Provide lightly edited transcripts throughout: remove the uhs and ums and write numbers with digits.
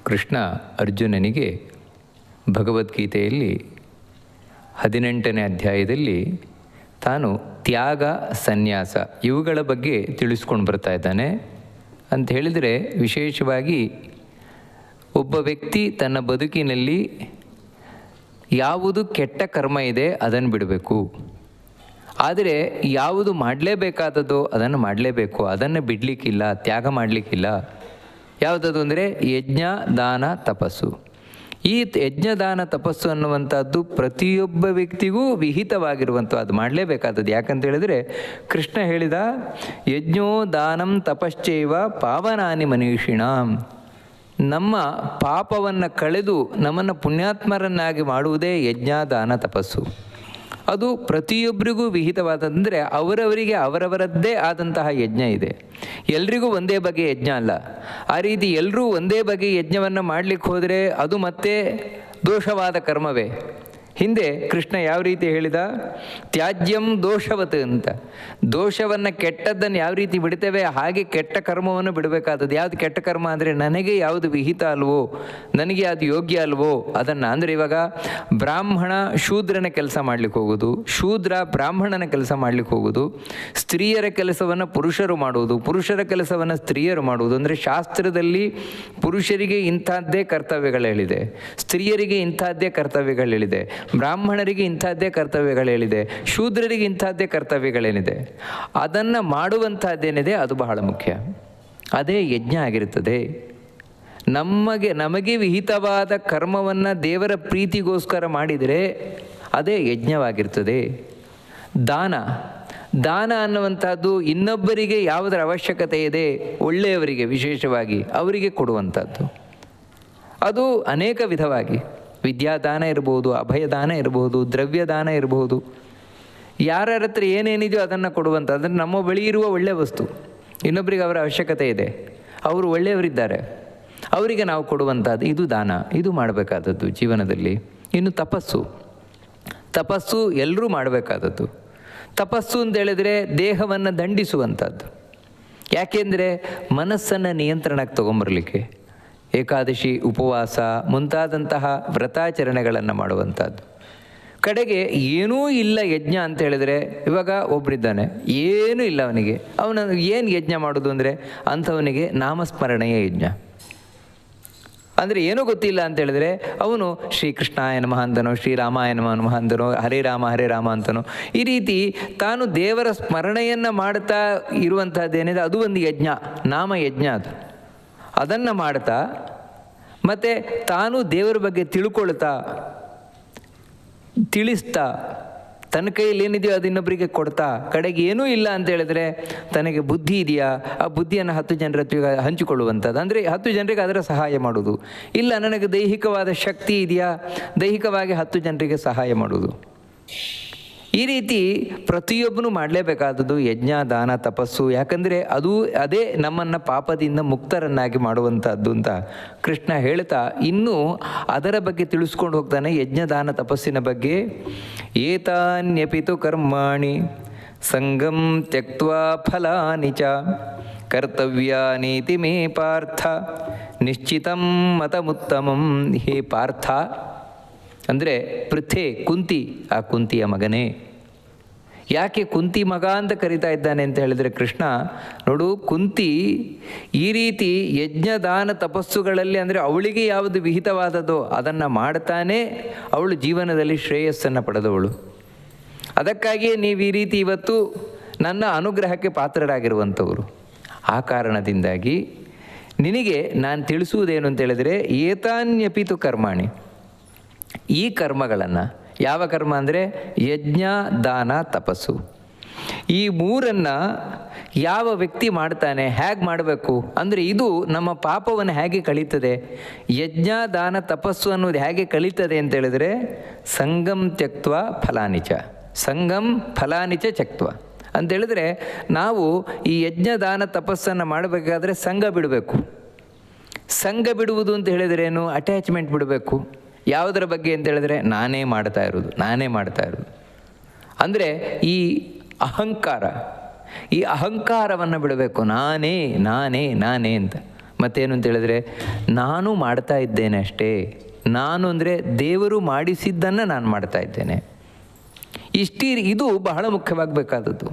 ಕೃಷ್ಣ ಅರ್ಜುನನಿಗೆ ಭಗವದ್ಗೀತೆಯಲ್ಲಿ 18ನೇ ಅಧ್ಯಾಯದಲ್ಲಿ ತಾನು ತ್ಯಾಗ, ಸನ್ಯಾಸ ಇವುಗಳ ಬಗ್ಗೆ ತಿಳಿಸ್ಕೊಂಡು ಬರ್ತಾ ಇದ್ದಾನೆ. ಅಂತ ಹೇಳಿದರೆ ವಿಶೇಷವಾಗಿ ಒಬ್ಬ ವ್ಯಕ್ತಿ ತನ್ನ ಬದುಕಿನಲ್ಲಿ ಯಾವುದು ಕೆಟ್ಟ ಕರ್ಮ ಇದೆ ಅದನ್ನು ಬಿಡಬೇಕು, ಆದರೆ ಯಾವುದು ಮಾಡಲೇಬೇಕಾದದೋ ಅದನ್ನು ಮಾಡಲೇಬೇಕು, ಅದನ್ನು ಬಿಡಲಿಕ್ಕಿಲ್ಲ, ತ್ಯಾಗ ಮಾಡಲಿಕ್ಕಿಲ್ಲ. ಯಾವುದದು ಅಂದರೆ ಯಜ್ಞ, ದಾನ, ತಪಸ್ಸು. ಈ ಯಜ್ಞ, ದಾನ, ತಪಸ್ಸು ಅನ್ನುವಂಥದ್ದು ಪ್ರತಿಯೊಬ್ಬ ವ್ಯಕ್ತಿಗೂ ವಿಹಿತವಾಗಿರುವಂಥ, ಅದು ಮಾಡಲೇಬೇಕಾದದ್ದು. ಯಾಕಂತ ಹೇಳಿದರೆ ಕೃಷ್ಣ ಹೇಳಿದ, ಯಜ್ಞೋ ದಾನಂ ತಪಶ್ಚೈವ ಪಾವನಾನಿ ಮನೀಷಿಣಾಂ. ನಮ್ಮ ಪಾಪವನ್ನು ಕಳೆದು ನಮ್ಮನ್ನು ಪುಣ್ಯಾತ್ಮರನ್ನಾಗಿ ಮಾಡುವುದೇ ಯಜ್ಞ, ದಾನ, ತಪಸ್ಸು. ಅದು ಪ್ರತಿಯೊಬ್ಬರಿಗೂ ವಿಹಿತವಾದಂದರೆ ಅವರವರಿಗೆ ಅವರವರದ್ದೇ ಆದಂತಹ ಯಜ್ಞ ಇದೆ. ಎಲ್ರಿಗೂ ಒಂದೇ ಬಗೆಯ ಯಜ್ಞ ಅಲ್ಲ. ಆ ರೀತಿ ಎಲ್ಲರೂ ಒಂದೇ ಬಗೆಯ ಯಜ್ಞವನ್ನು ಮಾಡಲಿಕ್ಕೆ ಹೋದರೆ ಅದು ಮತ್ತೆ ದೋಷವಾದ ಕರ್ಮವೇ. ಹಿಂದೆ ಕೃಷ್ಣ ಯಾವ ರೀತಿ ಹೇಳಿದ, ತ್ಯಾಜ್ಯಂ ದೋಷವತ್ ಅಂತ. ದೋಷವನ್ನು, ಕೆಟ್ಟದ್ದನ್ನು ಯಾವ ರೀತಿ ಬಿಡ್ತೇವೆ ಹಾಗೆ ಕೆಟ್ಟ ಕರ್ಮವನ್ನು ಬಿಡಬೇಕಾದದ್ದು. ಯಾವುದು ಕೆಟ್ಟ ಕರ್ಮ ಅಂದರೆ ನನಗೆ ಯಾವುದು ವಿಹಿತ ಅಲ್ವೋ, ನನಗೆ ಅದು ಯೋಗ್ಯ ಅಲ್ವೋ ಅದನ್ನು. ಅಂದರೆ ಇವಾಗ ಬ್ರಾಹ್ಮಣ ಶೂದ್ರನ ಕೆಲಸ ಮಾಡಲಿಕ್ಕೆ ಹೋಗೋದು, ಶೂದ್ರ ಬ್ರಾಹ್ಮಣನ ಕೆಲಸ ಮಾಡಲಿಕ್ಕೆ ಹೋಗೋದು, ಸ್ತ್ರೀಯರ ಕೆಲಸವನ್ನು ಪುರುಷರು ಮಾಡುವುದು, ಪುರುಷರ ಕೆಲಸವನ್ನು ಸ್ತ್ರೀಯರು ಮಾಡುವುದು. ಅಂದರೆ ಶಾಸ್ತ್ರದಲ್ಲಿ ಪುರುಷರಿಗೆ ಇಂಥದ್ದೇ ಕರ್ತವ್ಯಗಳು ಹೇಳಿದೆ, ಸ್ತ್ರೀಯರಿಗೆ ಇಂಥದ್ದೇ ಕರ್ತವ್ಯಗಳು ಹೇಳಿದೆ, ಬ್ರಾಹ್ಮಣರಿಗೆ ಇಂಥದ್ದೇ ಕರ್ತವ್ಯಗಳು ಹೇಳಿದೆ, ಶೂದ್ರರಿಗೆ ಇಂಥದ್ದೇ ಕರ್ತವ್ಯಗಳೇನಿದೆ. ಅದನ್ನು ಮಾಡುವಂಥದ್ದೇನಿದೆ ಅದು ಬಹಳ ಮುಖ್ಯ. ಅದೇ ಯಜ್ಞ ಆಗಿರುತ್ತದೆ. ನಮಗೆ ವಿಹಿತವಾದ ಕರ್ಮವನ್ನು ದೇವರ ಪ್ರೀತಿಗೋಸ್ಕರ ಮಾಡಿದರೆ ಅದೇ ಯಜ್ಞವಾಗಿರ್ತದೆ. ದಾನ ಅನ್ನುವಂಥದ್ದು ಇನ್ನೊಬ್ಬರಿಗೆ ಯಾವುದರ ಅವಶ್ಯಕತೆ ಇದೆ, ಒಳ್ಳೆಯವರಿಗೆ ವಿಶೇಷವಾಗಿ ಅವರಿಗೆ ಕೊಡುವಂಥದ್ದು. ಅದು ಅನೇಕ ವಿಧವಾಗಿ ವಿದ್ಯಾದಾನ ಇರ್ಬೋದು, ಅಭಯದಾನ ಇರ್ಬೋದು, ದ್ರವ್ಯದಾನ ಇರಬಹುದು. ಯಾರ್ಯಾರ ಹತ್ರ ಏನೇನಿದೆಯೋ ಅದನ್ನು ಕೊಡುವಂಥ. ಅಂದರೆ ನಮ್ಮ ಬಳಿ ಇರುವ ಒಳ್ಳೆಯ ವಸ್ತು ಇನ್ನೊಬ್ಬರಿಗೆ ಅವರ ಅವಶ್ಯಕತೆ ಇದೆ, ಅವರು ಒಳ್ಳೆಯವರಿದ್ದಾರೆ, ಅವರಿಗೆ ನಾವು ಕೊಡುವಂಥದ್ದು, ಇದು ದಾನ. ಇದು ಮಾಡಬೇಕಾದದ್ದು ಜೀವನದಲ್ಲಿ. ಇನ್ನು ತಪಸ್ಸು ಎಲ್ಲರೂ ಮಾಡಬೇಕಾದದ್ದು. ತಪಸ್ಸು ಅಂತ ಹೇಳಿದರೆ ದೇಹವನ್ನು ದಂಡಿಸುವಂಥದ್ದು. ಯಾಕೆಂದರೆ ಮನಸ್ಸನ್ನು ನಿಯಂತ್ರಣಕ್ಕೆ ತೊಗೊಂಬರಲಿಕ್ಕೆ ಏಕಾದಶಿ, ಉಪವಾಸ ಮುಂತಾದಂತಹ ವ್ರತಾಚರಣೆಗಳನ್ನು ಮಾಡುವಂಥದ್ದು. ಕಡೆಗೆ ಏನೂ ಇಲ್ಲ ಯಜ್ಞ ಅಂತ ಹೇಳಿದರೆ, ಇವಾಗ ಒಬ್ಬರಿದ್ದಾನೆ ಏನೂ ಇಲ್ಲ ಅವನಿಗೆ, ಏನು ಯಜ್ಞ ಮಾಡೋದು ಅಂದರೆ ಅಂಥವನಿಗೆ ನಾಮಸ್ಮರಣೆಯ ಯಜ್ಞ. ಅಂದರೆ ಏನೂ ಗೊತ್ತಿಲ್ಲ ಅಂತ ಹೇಳಿದರೆ ಅವನು ಶ್ರೀಕೃಷ್ಣಾಯ ನಮಃ ಅಂತನೋ, ಶ್ರೀರಾಮಾಯ ನಮಃ ಅಂತನೋ, ಹರೇ ರಾಮ ಅಂತನೋ, ಈ ರೀತಿ ತಾನು ದೇವರ ಸ್ಮರಣೆಯನ್ನು ಮಾಡ್ತಾ ಇರುವಂಥದ್ದೇನಿದೆ ಅದು ಒಂದು ಯಜ್ಞ, ನಾಮ ಯಜ್ಞ. ಅದನ್ನು ಮಾಡ್ತಾ ಮತ್ತು ತಾನು ದೇವರ ಬಗ್ಗೆ ತಿಳಿಸ್ತಾ ತನ್ನ ಕೈಯಲ್ಲಿ ಏನಿದೆಯೋ ಅದು ಇನ್ನೊಬ್ಬರಿಗೆ ಕೊಡ್ತಾ, ಕಡೆಗೆ ಏನೂ ಇಲ್ಲ ಅಂತ ಹೇಳಿದ್ರೆ ತನಗೆ ಬುದ್ಧಿ ಇದೆಯಾ ಆ ಬುದ್ಧಿಯನ್ನು 10 ಜನರ ಹತ್ರ ಹಂಚಿಕೊಳ್ಳುವಂಥದ್ದು. ಅಂದರೆ 10 ಜನರಿಗೆ ಅದರ ಸಹಾಯ ಮಾಡೋದು. ಇಲ್ಲ ನನಗೆ ದೈಹಿಕವಾದ ಶಕ್ತಿ ಇದೆಯಾ, ದೈಹಿಕವಾಗಿ 10 ಜನರಿಗೆ ಸಹಾಯ ಮಾಡೋದು. ಈ ರೀತಿ ಪ್ರತಿಯೊಬ್ಬನು ಮಾಡಲೇಬೇಕಾದದ್ದು ಯಜ್ಞ, ದಾನ, ತಪಸ್ಸು. ಯಾಕಂದರೆ ಅದೇ ನಮ್ಮನ್ನು ಪಾಪದಿಂದ ಮುಕ್ತರನ್ನಾಗಿ ಮಾಡುವಂಥದ್ದು ಅಂತ ಕೃಷ್ಣ ಹೇಳ್ತಾ ಇನ್ನೂ ಅದರ ಬಗ್ಗೆ ತಿಳಿಸ್ಕೊಂಡು ಹೋಗ್ತಾನೆ. ಯಜ್ಞ, ದಾನ, ತಪಸ್ಸಿನ ಬಗ್ಗೆ. ಏತಾನ್ಯಪಿತು ಕರ್ಮಾಣಿ ಸಂಗಂ ತ್ಯಕ್ತ್ವಾ ಫಲಾನಿ ಚ ಕರ್ತವ್ಯಾನೀತಿ ಮೇ ಪಾರ್ಥ ನಿಶ್ಚಿತಂ ಮತಮುತ್ತಮಂ. ಹೇ ಪಾರ್ಥ ಅಂದರೆ ಪೃಥೆ, ಕುಂತಿ, ಆ ಕುಂತಿಯ ಮಗನೇ. ಯಾಕೆ ಕುಂತಿ ಮಗ ಅಂತ ಕರೀತಾ ಇದ್ದಾನೆ ಅಂತ ಹೇಳಿದರೆ ಕೃಷ್ಣ, ನೋಡು ಕುಂತಿ ಈ ರೀತಿ ಯಜ್ಞ, ದಾನ, ತಪಸ್ಸುಗಳಲ್ಲಿ ಅಂದರೆ ಅವಳಿಗೆ ಯಾವುದು ವಿಹಿತವಾದದೋ ಅದನ್ನು ಮಾಡ್ತಾನೆ ಅವಳು ಜೀವನದಲ್ಲಿ ಶ್ರೇಯಸ್ಸನ್ನು ಪಡೆದವಳು. ಅದಕ್ಕಾಗಿಯೇ ನೀವು ಈ ರೀತಿ ಇವತ್ತು ನನ್ನ ಅನುಗ್ರಹಕ್ಕೆ ಪಾತ್ರರಾಗಿರುವಂಥವರು. ಆ ಕಾರಣದಿಂದಾಗಿ ನಿನಗೆ ನಾನು ತಿಳಿಸುವುದೇನು ಅಂತ ಹೇಳಿದರೆ, ಏತಾನ್ಯಪಿತು ಕರ್ಮಾಣಿ, ಈ ಕರ್ಮಗಳನ್ನು, ಯಾವ ಕರ್ಮ ಅಂದರೆ ಯಜ್ಞ, ದಾನ, ತಪಸ್ಸು, ಈ ಮೂರನ್ನು ಯಾವ ವ್ಯಕ್ತಿ ಮಾಡ್ತಾನೆ, ಹೇಗೆ ಮಾಡಬೇಕು ಅಂದರೆ ಇದು ನಮ್ಮ ಪಾಪವನ್ನು ಹೇಗೆ ಕಳೀತದೆ, ಯಜ್ಞ, ದಾನ, ತಪಸ್ಸು ಅನ್ನೋದು ಹೇಗೆ ಕಳೀತದೆ ಅಂತ ಹೇಳಿದರೆ ಸಂಗಂ ತ್ಯಕ್ತ್ವ ಫಲಾನಿಚ, ಸಂಗಂ ಫಲಾನಿಚ ತ್ಯಕ್ತ್ವ ಅಂತ ಹೇಳಿದ್ರೆ ನಾವು ಈ ಯಜ್ಞ, ದಾನ, ತಪಸ್ಸನ್ನು ಮಾಡಬೇಕಾದ್ರೆ ಸಂಘ ಬಿಡಬೇಕು. ಸಂಘ ಬಿಡುವುದು ಅಂತ ಹೇಳಿದ್ರೇನು, ಅಟ್ಯಾಚ್ಮೆಂಟ್ ಬಿಡಬೇಕು. ಯಾವುದರ ಬಗ್ಗೆ ಅಂತ ಹೇಳಿದ್ರೆ ನಾನೇ ಮಾಡ್ತಾ ಇರೋದು ಅಂದರೆ ಈ ಅಹಂಕಾರವನ್ನು ಬಿಡಬೇಕು. ನಾನೇ ಅಂತ. ಮತ್ತೇನು ಅಂತೇಳಿದ್ರೆ ನಾನು ಮಾಡ್ತಾ ಇದ್ದೇನೆ ಅಷ್ಟೇ. ನಾನು ಅಂದರೆ ದೇವರು ಮಾಡಿಸಿದ್ದನ್ನು ನಾನು ಮಾಡ್ತಾ ಇದ್ದೇನೆ. ಇದು ಬಹಳ ಮುಖ್ಯವಾಗಬೇಕಾದದ್ದು.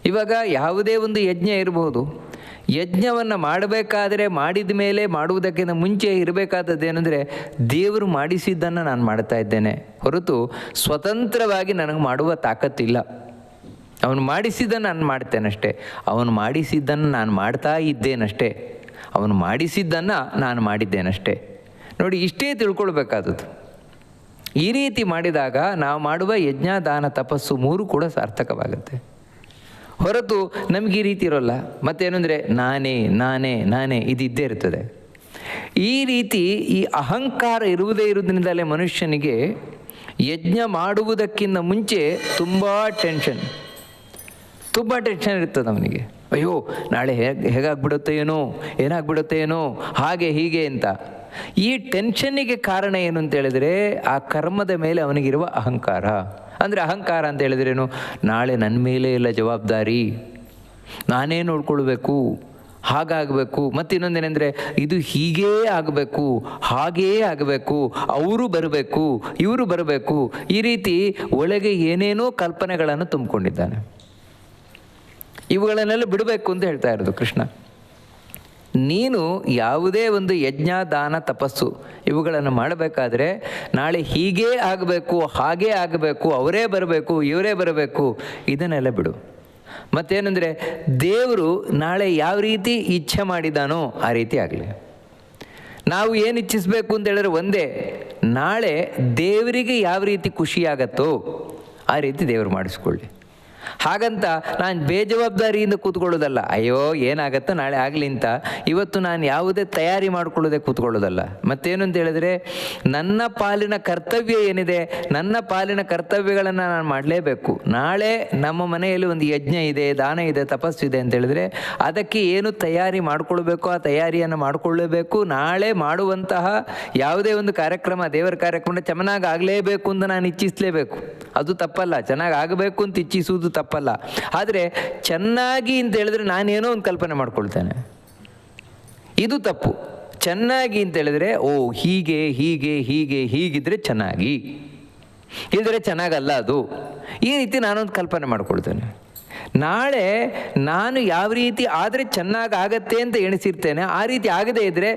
ಇವಾಗ ಯಾವುದೇ ಒಂದು ಯಜ್ಞ ಇರಬಹುದು, ಯಜ್ಞವನ್ನು ಮಾಡಬೇಕಾದರೆ ಮಾಡಿದ ಮೇಲೆ ಮಾಡುವುದಕ್ಕಿಂತ ಮುಂಚೆ ಇರಬೇಕಾದದ್ದೇನೆಂದರೆ ದೇವರು ಮಾಡಿಸಿದ್ದನ್ನು ನಾನು ಮಾಡ್ತಾ ಇದ್ದೇನೆ ಹೊರತು ಸ್ವತಂತ್ರವಾಗಿ ನನಗೆ ಮಾಡುವ ತಾಕತ್ತಿಲ್ಲ. ಅವನು ಮಾಡಿಸಿದ್ದನ್ನು ನಾನು ಮಾಡ್ತೇನಷ್ಟೇ, ಅವನು ಮಾಡಿಸಿದ್ದನ್ನು ನಾನು ಮಾಡ್ತಾ ಇದ್ದೇನಷ್ಟೇ, ಅವನು ಮಾಡಿಸಿದ್ದನ್ನು ನಾನು ಮಾಡಿದ್ದೇನಷ್ಟೇ. ನೋಡಿ, ಇಷ್ಟೇ ತಿಳ್ಕೊಳ್ಬೇಕಾದದ್ದು. ಈ ರೀತಿ ಮಾಡಿದಾಗ ನಾವು ಮಾಡುವ ಯಜ್ಞ ದಾನ ತಪಸ್ಸು 3 ಕೂಡ ಸಾರ್ಥಕವಾಗುತ್ತೆ. ಹೊರತು ನಮಗೆ ಈ ರೀತಿ ಇರೋಲ್ಲ. ಮತ್ತೇನು ಅಂದರೆ ನಾನೇ ನಾನೇ ನಾನೇ ಇದ್ದೇ ಇರ್ತದೆ. ಈ ರೀತಿ ಈ ಅಹಂಕಾರ ಇರುವುದರಿಂದಲೇ ಮನುಷ್ಯನಿಗೆ ಯಜ್ಞ ಮಾಡುವುದಕ್ಕಿಂತ ಮುಂಚೆ ತುಂಬ ಟೆನ್ಷನ್ ಇರ್ತದೆ ಅವನಿಗೆ. ಅಯ್ಯೋ ನಾಳೆ ಹೇಗಾಗ್ಬಿಡುತ್ತೆ ಏನೋ, ಏನಾಗ್ಬಿಡುತ್ತೆ ಏನೋ, ಹಾಗೆ ಹೀಗೆ ಅಂತ. ಈ ಟೆನ್ಷನ್ನಿಗೆ ಕಾರಣ ಏನು ಅಂತೇಳಿದರೆ ಆ ಕರ್ಮದ ಮೇಲೆ ಅವನಿಗಿರುವ ಅಹಂಕಾರ. ಅಂದರೆ ಅಹಂಕಾರ ಅಂತ ಹೇಳಿದ್ರೇನು, ನಾಳೆ ನನ್ನ ಮೇಲೆ ಎಲ್ಲ ಜವಾಬ್ದಾರಿ, ನಾನೇ ನೋಡ್ಕೊಳ್ಬೇಕು, ಹಾಗಾಗಬೇಕು. ಮತ್ತು ಇನ್ನೊಂದೇನೆಂದರೆ ಇದು ಹೀಗೇ ಆಗಬೇಕು, ಹಾಗೇ ಆಗಬೇಕು, ಅವರು ಬರಬೇಕು, ಇವರು ಬರಬೇಕು. ಈ ರೀತಿ ಒಳಗೆ ಏನೇನೋ ಕಲ್ಪನೆಗಳನ್ನು ತುಂಬಿಕೊಂಡಿದ್ದಾನೆ. ಇವುಗಳನ್ನೆಲ್ಲ ಬಿಡಬೇಕು ಅಂತ ಹೇಳ್ತಾ ಇರೋದು ಕೃಷ್ಣ. ನೀನು ಯಾವುದೇ ಒಂದು ಯಜ್ಞ ದಾನ ತಪಸ್ಸು ಇವುಗಳನ್ನು ಮಾಡಬೇಕಾದ್ರೆ ನಾಳೆ ಹೀಗೇ ಆಗಬೇಕು, ಹಾಗೇ ಆಗಬೇಕು, ಅವರೇ ಬರಬೇಕು, ಇವರೇ ಬರಬೇಕು, ಇದನ್ನೆಲ್ಲ ಬಿಡು. ಮತ್ತೇನೆಂದರೆ ದೇವರು ನಾಳೆ ಯಾವ ರೀತಿ ಇಚ್ಛೆ ಮಾಡಿದಾನೋ ಆ ರೀತಿ ಆಗಲಿ. ನಾವು ಏನು ಇಚ್ಛಿಸಬೇಕು ಅಂತ ಹೇಳಿದ್ರೆ ಒಂದೇ, ನಾಳೆ ದೇವರಿಗೆ ಯಾವ ರೀತಿ ಖುಷಿಯಾಗತ್ತೋ ಆ ರೀತಿ ದೇವರು ಮಾಡಿಸ್ಕೊಳ್ಳಿ. ಹಾಗಂತ ನಾನು ಬೇಜವಾಬ್ದಾರಿಯಿಂದ ಕೂತ್ಕೊಳ್ಳೋದಲ್ಲ, ಅಯ್ಯೋ ಏನಾಗತ್ತೋ ನಾಳೆ ಆಗಲಿ ಅಂತ ಇವತ್ತು ನಾನು ಯಾವುದೇ ತಯಾರಿ ಮಾಡಿಕೊಳ್ಳೋದೇ ಕೂತ್ಕೊಳ್ಳೋದಲ್ಲ. ಮತ್ತೇನು ಅಂತ ಹೇಳಿದ್ರೆ ನನ್ನ ಪಾಲಿನ ಕರ್ತವ್ಯ ಏನಿದೆ, ನನ್ನ ಪಾಲಿನ ಕರ್ತವ್ಯಗಳನ್ನು ನಾನು ಮಾಡಲೇಬೇಕು. ನಾಳೆ ನಮ್ಮ ಮನೆಯಲ್ಲಿ ಒಂದು ಯಜ್ಞ ಇದೆ, ದಾನ ಇದೆ, ತಪಸ್ಸಿದೆ ಅಂತ ಹೇಳಿದ್ರೆ ಅದಕ್ಕೆ ಏನು ತಯಾರಿ ಮಾಡಿಕೊಳ್ಬೇಕು ಆ ತಯಾರಿಯನ್ನು ಮಾಡಿಕೊಳ್ಳಬೇಕು. ನಾಳೆ ಮಾಡುವಂತಹ ಯಾವುದೇ ಒಂದು ಕಾರ್ಯಕ್ರಮ, ದೇವರ ಕಾರ್ಯಕ್ರಮ ಚೆನ್ನಾಗಿ ಆಗಲೇಬೇಕು ಅಂತ ನಾನು ಇಚ್ಛಿಸಲೇಬೇಕು, ಅದು ತಪ್ಪಲ್ಲ. ಚೆನ್ನಾಗಿ ಆಗಬೇಕು ಅಂತ ಇಚ್ಛಿಸುವುದು ತಪ್ಪಲ್ಲ. ಆದರೆ ಚೆನ್ನಾಗಿ ಅಂತ ಹೇಳಿದ್ರೆ ನಾನೇನೋ ಒಂದು ಕಲ್ಪನೆ ಮಾಡ್ಕೊಳ್ತೇನೆ, ಇದು ತಪ್ಪು. ಚೆನ್ನಾಗಿ ಅಂತ ಹೇಳಿದ್ರೆ ಓ ಹೀಗೆ ಹೀಗೆ ಹೀಗೆ ಹೀಗಿದ್ರೆ ಚೆನ್ನಾಗಿ, ಇದ್ರೆ ಚೆನ್ನಾಗಲ್ಲ ಅದು, ಈ ರೀತಿ ನಾನೊಂದು ಕಲ್ಪನೆ ಮಾಡ್ಕೊಳ್ತೇನೆ. ನಾಳೆ ನಾನು ಯಾವ ರೀತಿ ಆದರೆ ಚೆನ್ನಾಗಾಗತ್ತೆ ಅಂತ ಎಣಿಸಿರ್ತೇನೆ, ಆ ರೀತಿ ಆಗದೇ ಇದ್ದರೆ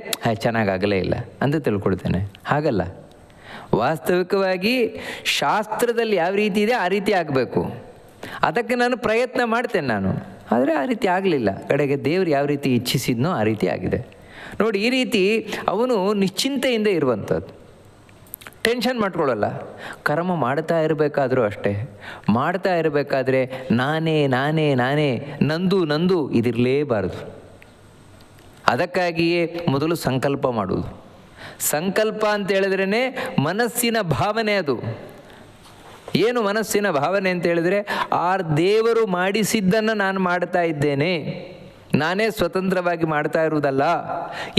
ಚೆನ್ನಾಗಾಗಲೇ ಇಲ್ಲ ಅಂತ ತಿಳ್ಕೊಳ್ತೇನೆ. ಹಾಗಲ್ಲ. ವಾಸ್ತವಿಕವಾಗಿ ಶಾಸ್ತ್ರದಲ್ಲಿ ಯಾವ ರೀತಿ ಇದೆ ಆ ರೀತಿ ಆಗಬೇಕು. ಅದಕ್ಕೆ ನಾನು ಪ್ರಯತ್ನ ಮಾಡ್ತೇನೆ ಆದರೆ ಆ ರೀತಿ ಆಗಲಿಲ್ಲ. ಕಡೆಗೆ ದೇವರು ಯಾವ ರೀತಿ ಇಚ್ಛಿಸಿದ್ನೋ ಆ ರೀತಿ ಆಗಿದೆ. ನೋಡಿ, ಈ ರೀತಿ ಅವನು ನಿಶ್ಚಿಂತೆಯಿಂದ ಇರುವಂಥದ್ದು, ಟೆನ್ಷನ್ ಮಾಡ್ಕೊಳ್ಳಲ್ಲ. ಕರ್ಮ ಮಾಡ್ತಾ ಇರಬೇಕಾದ್ರೂ ಅಷ್ಟೇ, ಮಾಡ್ತಾ ಇರಬೇಕಾದ್ರೆ ನಾನೇ ನಾನೇ ನಾನೇ ನಂದು ನಂದು ಇದಿರಲೇಬಾರದು. ಅದಕ್ಕಾಗಿಯೇ ಮೊದಲು ಸಂಕಲ್ಪ ಮಾಡುವುದು. ಸಂಕಲ್ಪ ಅಂತ ಹೇಳಿದ್ರೇ ಮನಸ್ಸಿನ ಭಾವನೆ. ಅದು ಏನು ಮನಸ್ಸಿನ ಭಾವನೆ ಅಂತ ಹೇಳಿದ್ರೆ, ಆ ದೇವರು ಮಾಡಿಸಿದ್ದನ್ನು ನಾನು ಮಾಡ್ತಾ ಇದ್ದೇನೆ, ನಾನೇ ಸ್ವತಂತ್ರವಾಗಿ ಮಾಡ್ತಾ ಇರುವುದಲ್ಲ.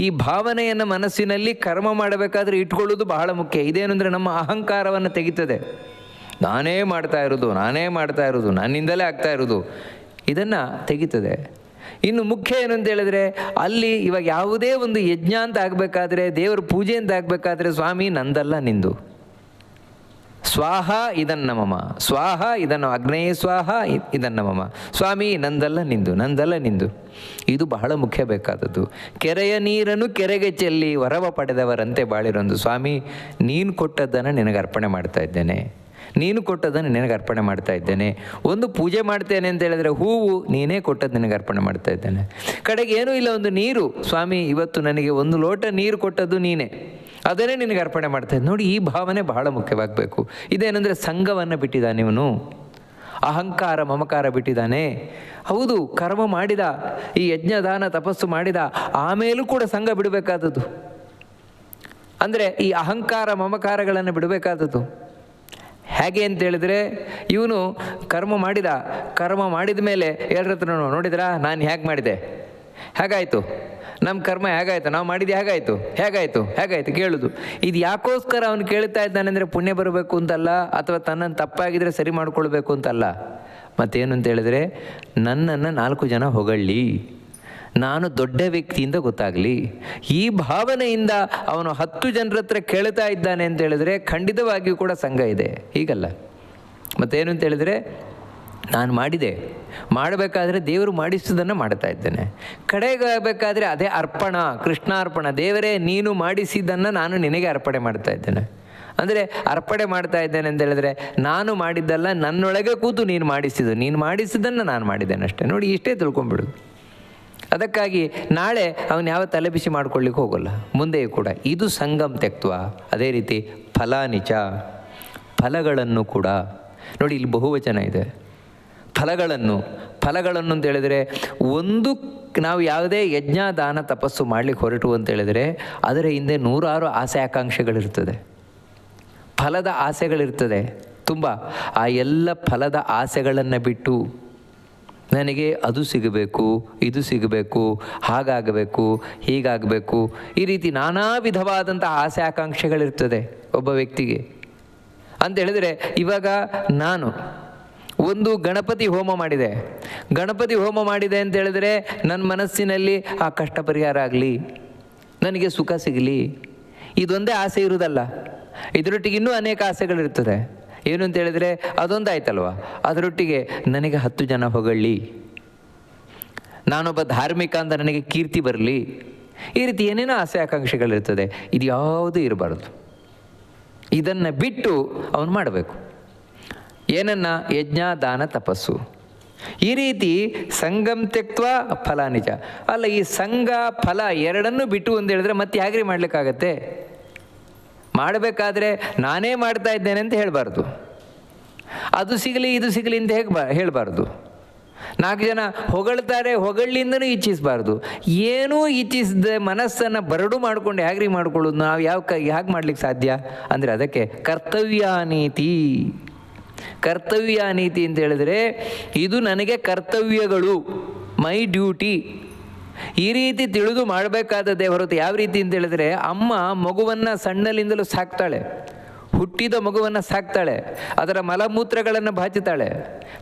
ಈ ಭಾವನೆಯನ್ನು ಮನಸ್ಸಿನಲ್ಲಿ ಕರ್ಮ ಮಾಡಬೇಕಾದ್ರೆ ಇಟ್ಕೊಳ್ಳೋದು ಬಹಳ ಮುಖ್ಯ. ಇದೇನು ಅಂದರೆ ನಮ್ಮ ಅಹಂಕಾರವನ್ನು ತೆಗಿತದೆ. ನಾನೇ ಮಾಡ್ತಾ ಇರೋದು, ನನ್ನಿಂದಲೇ ಆಗ್ತಾ ಇರೋದು, ಇದನ್ನು ತೆಗಿತದೆ. ಇನ್ನು ಮುಖ್ಯ ಏನು ಅಂತ ಹೇಳಿದ್ರೆ, ಅಲ್ಲಿ ಇವಾಗ ಯಾವುದೇ ಒಂದು ಯಜ್ಞ ಅಂತ ಆಗಬೇಕಾದ್ರೆ, ದೇವರ ಪೂಜೆ ಅಂತ ಆಗಬೇಕಾದ್ರೆ, ಸ್ವಾಮಿ ನಂದಲ್ಲ ನಿಂದು, ಸ್ವಾಹ ಇದನ್ನ ಮಮ, ಸ್ವಾಹ ಇದನ್ನು ಅಗ್ನೇಯ ಸ್ವಾಹ ಇದನ್ನ ಮಮ, ಸ್ವಾಮಿ ನಂದಲ್ಲ ನಿಂದು. ಇದು ಬಹಳ ಮುಖ್ಯ ಬೇಕಾದದ್ದು. ಕೆರೆಯ ನೀರನ್ನು ಕೆರೆಗೆ ಚೆಲ್ಲಿ ವರವ ಪಡೆದವರಂತೆ ಬಾಳಿರೊಂದು. ಸ್ವಾಮಿ ನೀನು ಕೊಟ್ಟದ್ದನ್ನು ನಿನಗೆ ಅರ್ಪಣೆ ಮಾಡ್ತಾ ಇದ್ದೇನೆ. ಒಂದು ಪೂಜೆ ಮಾಡ್ತೇನೆ ಅಂತ ಹೇಳಿದ್ರೆ ಹೂವು ನೀನೇ ಕೊಟ್ಟದ್ದು ನಿನಗೆ ಅರ್ಪಣೆ ಮಾಡ್ತಾ ಇದ್ದೇನೆ. ಕಡೆಗೆ ಏನೂ ಇಲ್ಲ, ಒಂದು ನೀರು, ಸ್ವಾಮಿ ಇವತ್ತು ನನಗೆ 1 ಲೋಟ ನೀರು ಕೊಟ್ಟದ್ದು ನೀನೇ, ಅದನ್ನೇ ನಿನಗೆ ಅರ್ಪಣೆ ಮಾಡ್ತಾಯಿದ್ದೆ. ನೋಡಿ, ಈ ಭಾವನೆ ಬಹಳ ಮುಖ್ಯವಾಗಬೇಕು. ಇದೇನೆಂದರೆ ಸಂಘವನ್ನು ಬಿಟ್ಟಿದ್ದಾನೆ ಇವನು, ಅಹಂಕಾರ ಮಮಕಾರ ಬಿಟ್ಟಿದ್ದಾನೆ. ಹೌದು, ಕರ್ಮ ಮಾಡಿದ, ಈ ಯಜ್ಞ ದಾನ ತಪಸ್ಸು ಮಾಡಿದ, ಆಮೇಲೂ ಕೂಡ ಸಂಘ ಬಿಡಬೇಕಾದದ್ದು. ಅಂದರೆ ಈ ಅಹಂಕಾರ ಮಮಕಾರಗಳನ್ನು ಬಿಡಬೇಕಾದದ್ದು. ಹೇಗೆ ಅಂತೇಳಿದರೆ, ಇವನು ಕರ್ಮ ಮಾಡಿದ ಮೇಲೆ ಎಲ್ಲರ ಹತ್ರ ನೋಡಿದ್ರಾ ನಾನು ಹೇಗೆ ಮಾಡಿದೆ, ಹೇಗಾಯಿತು, ನಮ್ಮ ಕರ್ಮ ಹೇಗಾಯಿತು, ನಾವು ಮಾಡಿದ್ದು ಹೇಗಾಯಿತು ಕೇಳೋದು. ಇದು ಯಾಕೋಸ್ಕರ ಅವನು ಕೇಳ್ತಾ ಇದ್ದಾನೆ ಅಂದರೆ ಪುಣ್ಯ ಬರಬೇಕು ಅಂತಲ್ಲ, ಅಥವಾ ತನ್ನನ್ನು ತಪ್ಪಾಗಿದ್ದರೆ ಸರಿ ಮಾಡಿಕೊಳ್ಬೇಕು ಅಂತಲ್ಲ. ಮತ್ತೇನು ಅಂತ ಹೇಳಿದ್ರೆ, ನನ್ನನ್ನು 4 ಜನ ಹೊಗಳ್ಳಿ, ನಾನು ದೊಡ್ಡ ವ್ಯಕ್ತಿಯಿಂದ ಗೊತ್ತಾಗಲಿ. ಈ ಭಾವನೆಯಿಂದ ಅವನು 10 ಜನರ ಹತ್ರ ಕೇಳ್ತಾ ಇದ್ದಾನೆ ಅಂತ ಹೇಳಿದ್ರೆ ಖಂಡಿತವಾಗಿಯೂ ಕೂಡ ಸಂಘ ಇದೆ. ಹೀಗಲ್ಲ. ಮತ್ತೇನು ಅಂತ ಹೇಳಿದರೆ, ನಾನು ಮಾಡಿದೆ, ಮಾಡಬೇಕಾದ್ರೆ ದೇವರು ಮಾಡಿಸಿದ್ದನ್ನು ಮಾಡ್ತಾ ಇದ್ದೇನೆ. ಕಡೆಗಾಗಬೇಕಾದ್ರೆ ಅದೇ ಅರ್ಪಣ, ಕೃಷ್ಣಾರ್ಪಣ. ದೇವರೇ ನೀನು ಮಾಡಿಸಿದ್ದನ್ನು ನಾನು ನಿನಗೆ ಅರ್ಪಣೆ ಮಾಡ್ತಾ ಇದ್ದೇನೆ. ಅಂದರೆ ಅರ್ಪಣೆ ಮಾಡ್ತಾ ಇದ್ದೇನೆ ಅಂತ ಹೇಳಿದ್ರೆ ನಾನು ಮಾಡಿದ್ದಲ್ಲ, ನನ್ನೊಳಗೆ ಕೂತು ನೀನು ಮಾಡಿಸಿದ್ದು, ನೀನು ಮಾಡಿಸಿದ್ದನ್ನು ನಾನು ಮಾಡಿದ್ದೇನೆ ಅಷ್ಟೇ. ನೋಡಿ, ಇಷ್ಟೇ ತಿಳ್ಕೊಂಬಿಡೋದು. ಅದಕ್ಕಾಗಿ ನಾಳೆ ಅವನು ಯಾವ ತಲೆಬಿಸಿ ಮಾಡ್ಕೊಳ್ಳಿಕ್ಕೆ ಹೋಗೋಲ್ಲ, ಮುಂದೆಯೂ ಕೂಡ. ಇದು ಸಂಗಮ್ ತ್ಯಕ್ತ್ವ. ಅದೇ ರೀತಿ ಫಲಾನಿಚ, ಫಲಗಳನ್ನು ಕೂಡ ನೋಡಿ, ಇಲ್ಲಿ ಬಹುವಚನ ಇದೆ. ಫಲಗಳನ್ನು ಅಂತ ಹೇಳಿದರೆ, ಒಂದು ನಾವು ಯಾವುದೇ ಯಜ್ಞ ದಾನ ತಪಸ್ಸು ಮಾಡಲಿಕ್ಕೆ ಹೊರಟು ಅಂತ ಹೇಳಿದರೆ ಅದರ ಹಿಂದೆ 100 ಆಸೆ ಆಕಾಂಕ್ಷೆಗಳಿರ್ತದೆ, ಫಲದ ಆಸೆಗಳಿರ್ತದೆ ತುಂಬ. ಆ ಎಲ್ಲ ಫಲದ ಆಸೆಗಳನ್ನು ಬಿಟ್ಟು ನನಗೆ ಅದು ಸಿಗಬೇಕು, ಇದು ಸಿಗಬೇಕು, ಹಾಗಾಗಬೇಕು, ಹೀಗಾಗಬೇಕು, ಈ ರೀತಿ ನಾನಾ ವಿಧವಾದಂಥ ಆಸೆ ಆಕಾಂಕ್ಷೆಗಳಿರ್ತದೆ ಒಬ್ಬ ವ್ಯಕ್ತಿಗೆ. ಅಂತ ಹೇಳಿದರೆ, ಇವಾಗ ನಾನು ಒಂದು ಗಣಪತಿ ಹೋಮ ಮಾಡಿದೆ ಅಂತ ಹೇಳಿದರೆ ನನ್ನ ಮನಸ್ಸಿನಲ್ಲಿ ಆ ಕಷ್ಟ ಪರಿಹಾರ ಆಗಲಿ, ನನಗೆ ಸುಖ ಸಿಗಲಿ, ಇದೊಂದೇ ಆಸೆ ಇರುವುದಲ್ಲ. ಇದರೊಟ್ಟಿಗೆ ಇನ್ನೂ ಅನೇಕ ಆಸೆಗಳಿರ್ತದೆ. ಏನು ಅಂತ ಹೇಳಿದರೆ ಅದೊಂದು ಆಯ್ತಲ್ವ, ಅದರೊಟ್ಟಿಗೆ ನನಗೆ 10 ಜನ ಹೊಗಳಿ, ನಾನೊಬ್ಬ ಧಾರ್ಮಿಕ ಅಂತ ನನಗೆ ಕೀರ್ತಿ ಬರಲಿ, ಈ ರೀತಿ ಏನೇನೋ ಆಸೆ ಆಕಾಂಕ್ಷೆಗಳಿರ್ತದೆ. ಇದು ಯಾವುದೂ ಇರಬಾರ್ದು. ಇದನ್ನು ಬಿಟ್ಟು ಅವನು ಮಾಡಬೇಕು. ಏನನ್ನ? ಯಜ್ಞ ದಾನ ತಪಸ್ಸು. ಈ ರೀತಿ ಸಂಗಮ್ ತ್ಯಕ್ತ್ವ ಫಲಾನಿಚ. ಅಲ್ಲ, ಈ ಸಂಘ ಫಲ ಎರಡನ್ನೂ ಬಿಟ್ಟು ಅಂತ ಹೇಳಿದ್ರೆ ಮತ್ತೆ ಹೇಗ್ರಿ ಮಾಡಲಿಕ್ಕಾಗತ್ತೆ? ಮಾಡಬೇಕಾದ್ರೆ ನಾನೇ ಮಾಡ್ತಾ ಇದ್ದೇನೆ ಅಂತ ಹೇಳಬಾರ್ದು, ಅದು ಸಿಗಲಿ ಇದು ಸಿಗಲಿ ಅಂತ ಹೇಳಬಾರ್ದು. 4 ಜನ ಹೊಗಳ್ತಾರೆ, ಹೊಗಳಿಂದನೂ ಇಚ್ಛಿಸಬಾರ್ದು. ಏನೂ ಇಚ್ಛಿಸದೆ ಮನಸ್ಸನ್ನು ಬರಡು ಮಾಡಿಕೊಂಡು ಹೇಗ್ರಿ ಮಾಡ್ಕೊಳ್ಳೋದು? ನಾವು ಹೇಗೆ ಮಾಡ್ಲಿಕ್ಕೆ ಸಾಧ್ಯ? ಅಂದರೆ ಅದಕ್ಕೆ ಕರ್ತವ್ಯ ನೀತಿ ಅಂತ ಹೇಳಿದರೆ, ಇದು ನನಗೆ ಕರ್ತವ್ಯಗಳು, ಮೈ ಡ್ಯೂಟಿ, ಈ ರೀತಿ ತಿಳಿದು ಮಾಡಬೇಕಾದದ್ದೇ ಹೊರತು ಯಾವ ರೀತಿ ಅಂತ ಹೇಳಿದರೆ, ಅಮ್ಮ ಮಗುವನ್ನು ಸಣ್ಣಲಿಂದಲೂ ಸಾಕ್ತಾಳೆ, ಹುಟ್ಟಿದ ಮಗುವನ್ನು ಸಾಕ್ತಾಳೆ, ಅದರ ಮಲಮೂತ್ರಗಳನ್ನು ಬಾಚುತ್ತಾಳೆ,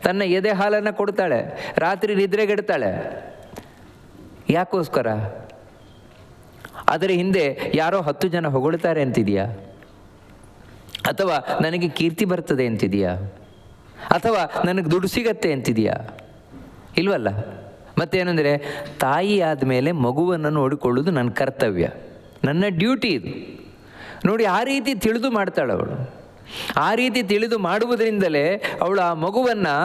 ತನ್ನ ಎದೆ ಹಾಲನ್ನು ಕೊಡ್ತಾಳೆ, ರಾತ್ರಿ ನಿದ್ರೆಗೆಡ್ತಾಳೆ. ಯಾಕೋಸ್ಕರ? ಅದರ ಹಿಂದೆ ಯಾರೋ 10 ಜನ ಹೊಗಳ್ತಾರೆ ಅಂತಿದೆಯಾ? ಅಥವಾ ನನಗೆ ಕೀರ್ತಿ ಬರ್ತದೆ ಅಂತಿದೆಯಾ? ಅಥವಾ ನನಗೆ ದುಡ್ಡು ಸಿಗತ್ತೆ ಅಂತಿದೆಯಾ? ಇಲ್ವಲ್ಲ. ಮತ್ತೇನೆಂದರೆ, ತಾಯಿ ಆದಮೇಲೆ ಮಗುವನ್ನು ನೋಡಿಕೊಳ್ಳೋದು ನನ್ನ ಕರ್ತವ್ಯ, ನನ್ನ ಡ್ಯೂಟಿ ಇದು. ನೋಡಿ, ಆ ರೀತಿ ತಿಳಿದು ಮಾಡ್ತಾಳೆ ಅವಳು. ಆ ರೀತಿ ತಿಳಿದು ಮಾಡುವುದರಿಂದಲೇ ಅವಳು ಆ ಮಗುವನ್ನು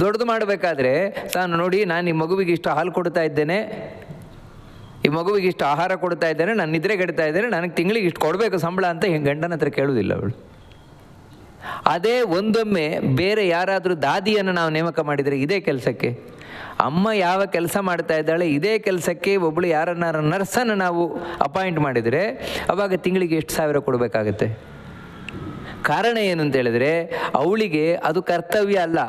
ದೊಡ್ಡದು ಮಾಡಬೇಕಾದ್ರೆ ತಾನು ನೋಡಿ, ನಾನು ಈ ಮಗುವಿಗೆ ಇಷ್ಟು ಹಾಲು ಕೊಡ್ತಾ ಇದ್ದೇನೆ, ಈ ಮಗುವಿಗೆ ಇಷ್ಟು ಆಹಾರ ಕೊಡ್ತಾ ಇದ್ದೇನೆ, ನಾನು ನಿದ್ರೆಗೆಡ್ತಾ ಇದ್ದೇನೆ, ನನಗೆ ತಿಂಗಳಿಗೆ ಇಷ್ಟು ಕೊಡಬೇಕು ಸಂಬಳ ಅಂತ ಗಂಡನ ಹತ್ರ ಕೇಳುವುದಿಲ್ಲ ಅವಳು. ಅದೇ ಒಂದೊಮ್ಮೆ ಬೇರೆ ಯಾರಾದರೂ ದಾದಿಯನ್ನು ನಾವು ನೇಮಕ ಮಾಡಿದರೆ ಇದೇ ಕೆಲಸಕ್ಕೆ, ಅಮ್ಮ ಯಾವ ಕೆಲಸ ಮಾಡ್ತಾ ಇದ್ದಾಳೆ ಇದೇ ಕೆಲಸಕ್ಕೆ ಒಬ್ಬಳು ಯಾರನ್ನಾರ ನರ್ಸನ್ನು ನಾವು ಅಪಾಯಿಂಟ್ ಮಾಡಿದರೆ ಅವಾಗ ತಿಂಗಳಿಗೆ ಎಷ್ಟು ಸಾವಿರ ಕೊಡಬೇಕಾಗತ್ತೆ? ಕಾರಣ ಏನು ಅಂತ ಹೇಳಿದರೆ, ಅವಳಿಗೆ ಅದು ಕರ್ತವ್ಯ ಅಲ್ಲ,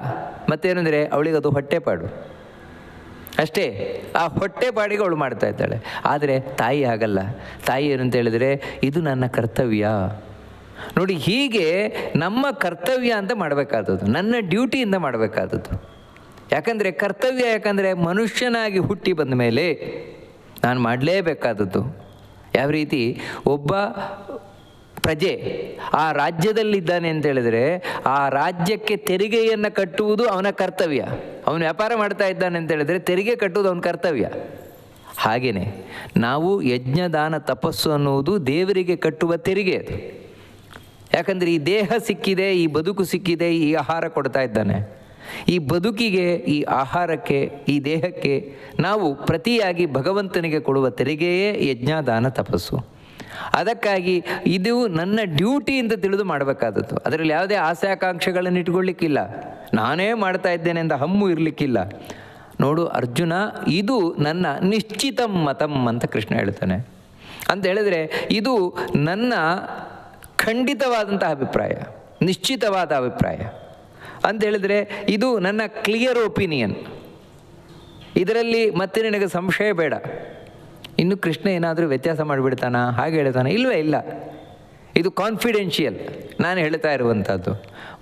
ಮತ್ತೇನೆಂದರೆ ಅವಳಿಗೆ ಅದು ಹೊಟ್ಟೆಪಾಡು ಅಷ್ಟೇ. ಆ ಹೊಟ್ಟೆಪಾಡಿಗೆ ಅವಳು ಮಾಡ್ತಾ ಇದ್ದಾಳೆ. ಆದರೆ ತಾಯಿ ಹಾಗಲ್ಲ. ತಾಯಿ ಏನು ಅಂತ ಹೇಳಿದರೆ, ಇದು ನನ್ನ ಕರ್ತವ್ಯ. ನೋಡಿ, ಹೀಗೆ ನಮ್ಮ ಕರ್ತವ್ಯ ಅಂತ ಮಾಡಬೇಕಾದದ್ದು, ನನ್ನ ಡ್ಯೂಟಿಯಿಂದ ಮಾಡಬೇಕಾದದ್ದು. ಯಾಕಂದರೆ ಕರ್ತವ್ಯ, ಯಾಕಂದರೆ ಮನುಷ್ಯನಾಗಿ ಹುಟ್ಟಿ ಬಂದ ಮೇಲೆ ನಾನು ಮಾಡಲೇಬೇಕಾದದ್ದು. ಯಾವ ರೀತಿ ಒಬ್ಬ ಪ್ರಜೆ ಆ ರಾಜ್ಯದಲ್ಲಿದ್ದಾನೆ ಅಂತ ಹೇಳಿದರೆ ಆ ರಾಜ್ಯಕ್ಕೆ ತೆರಿಗೆಯನ್ನು ಕಟ್ಟುವುದು ಅವನ ಕರ್ತವ್ಯ. ಅವನು ವ್ಯಾಪಾರ ಮಾಡ್ತಾ ಇದ್ದಾನೆ ಅಂತ ಹೇಳಿದರೆ ತೆರಿಗೆ ಕಟ್ಟುವುದು ಅವನ ಕರ್ತವ್ಯ. ಹಾಗೆಯೇ ನಾವು ಯಜ್ಞದಾನ ತಪಸ್ಸು ಅನ್ನುವುದು ದೇವರಿಗೆ ಕಟ್ಟುವ ತೆರಿಗೆ ಅದು. ಯಾಕಂದರೆ ಈ ದೇಹ ಸಿಕ್ಕಿದೆ, ಈ ಬದುಕು ಸಿಕ್ಕಿದೆ, ಈ ಆಹಾರ ಕೊಡ್ತಾ ಇದ್ದಾನೆ. ಈ ಬದುಕಿಗೆ, ಈ ಆಹಾರಕ್ಕೆ, ಈ ದೇಹಕ್ಕೆ ನಾವು ಪ್ರತಿಯಾಗಿ ಭಗವಂತನಿಗೆ ಕೊಡುವ ತೆರಿಗೆಯೇ ಯಜ್ಞದಾನ ತಪಸ್ಸು. ಅದಕ್ಕಾಗಿ ಇದು ನನ್ನ ಡ್ಯೂಟಿ ಅಂತ ತಿಳಿದು ಮಾಡಬೇಕಾದದ್ದು. ಅದರಲ್ಲಿ ಯಾವುದೇ ಆಸೆ ಆಕಾಂಕ್ಷೆಗಳನ್ನು ಇಟ್ಕೊಳ್ಳಿಕ್ಕಿಲ್ಲ, ನಾನೇ ಮಾಡ್ತಾ ಇದ್ದೇನೆ ಅಂತ ಹಮ್ಮು ಇರಲಿಕ್ಕಿಲ್ಲ. ನೋಡು ಅರ್ಜುನ, ಇದು ನನ್ನ ನಿಶ್ಚಿತಂ ಮತಂ ಅಂತ ಕೃಷ್ಣ ಹೇಳ್ತಾನೆ. ಅಂತ ಹೇಳಿದರೆ ಇದು ನನ್ನ ಖಂಡಿತವಾದಂಥ ಅಭಿಪ್ರಾಯ, ನಿಶ್ಚಿತವಾದ ಅಭಿಪ್ರಾಯ ಅಂತ ಹೇಳಿದರೆ ಇದು ನನ್ನ ಕ್ಲಿಯರ್ ಒಪಿನಿಯನ್. ಇದರಲ್ಲಿ ಮತ್ತೆ ನಿನಗೆ ಸಂಶಯ ಬೇಡ. ಇನ್ನು ಕೃಷ್ಣ ಏನಾದರೂ ವ್ಯತ್ಯಾಸ ಮಾಡಿಬಿಡ್ತಾನ, ಹಾಗೆ ಹೇಳ್ತಾನೆ? ಇಲ್ಲವೇ ಇಲ್ಲ. ಇದು ಕಾನ್ಫಿಡೆನ್ಷಿಯಲ್ ನಾನು ಹೇಳ್ತಾ ಇರುವಂಥದ್ದು.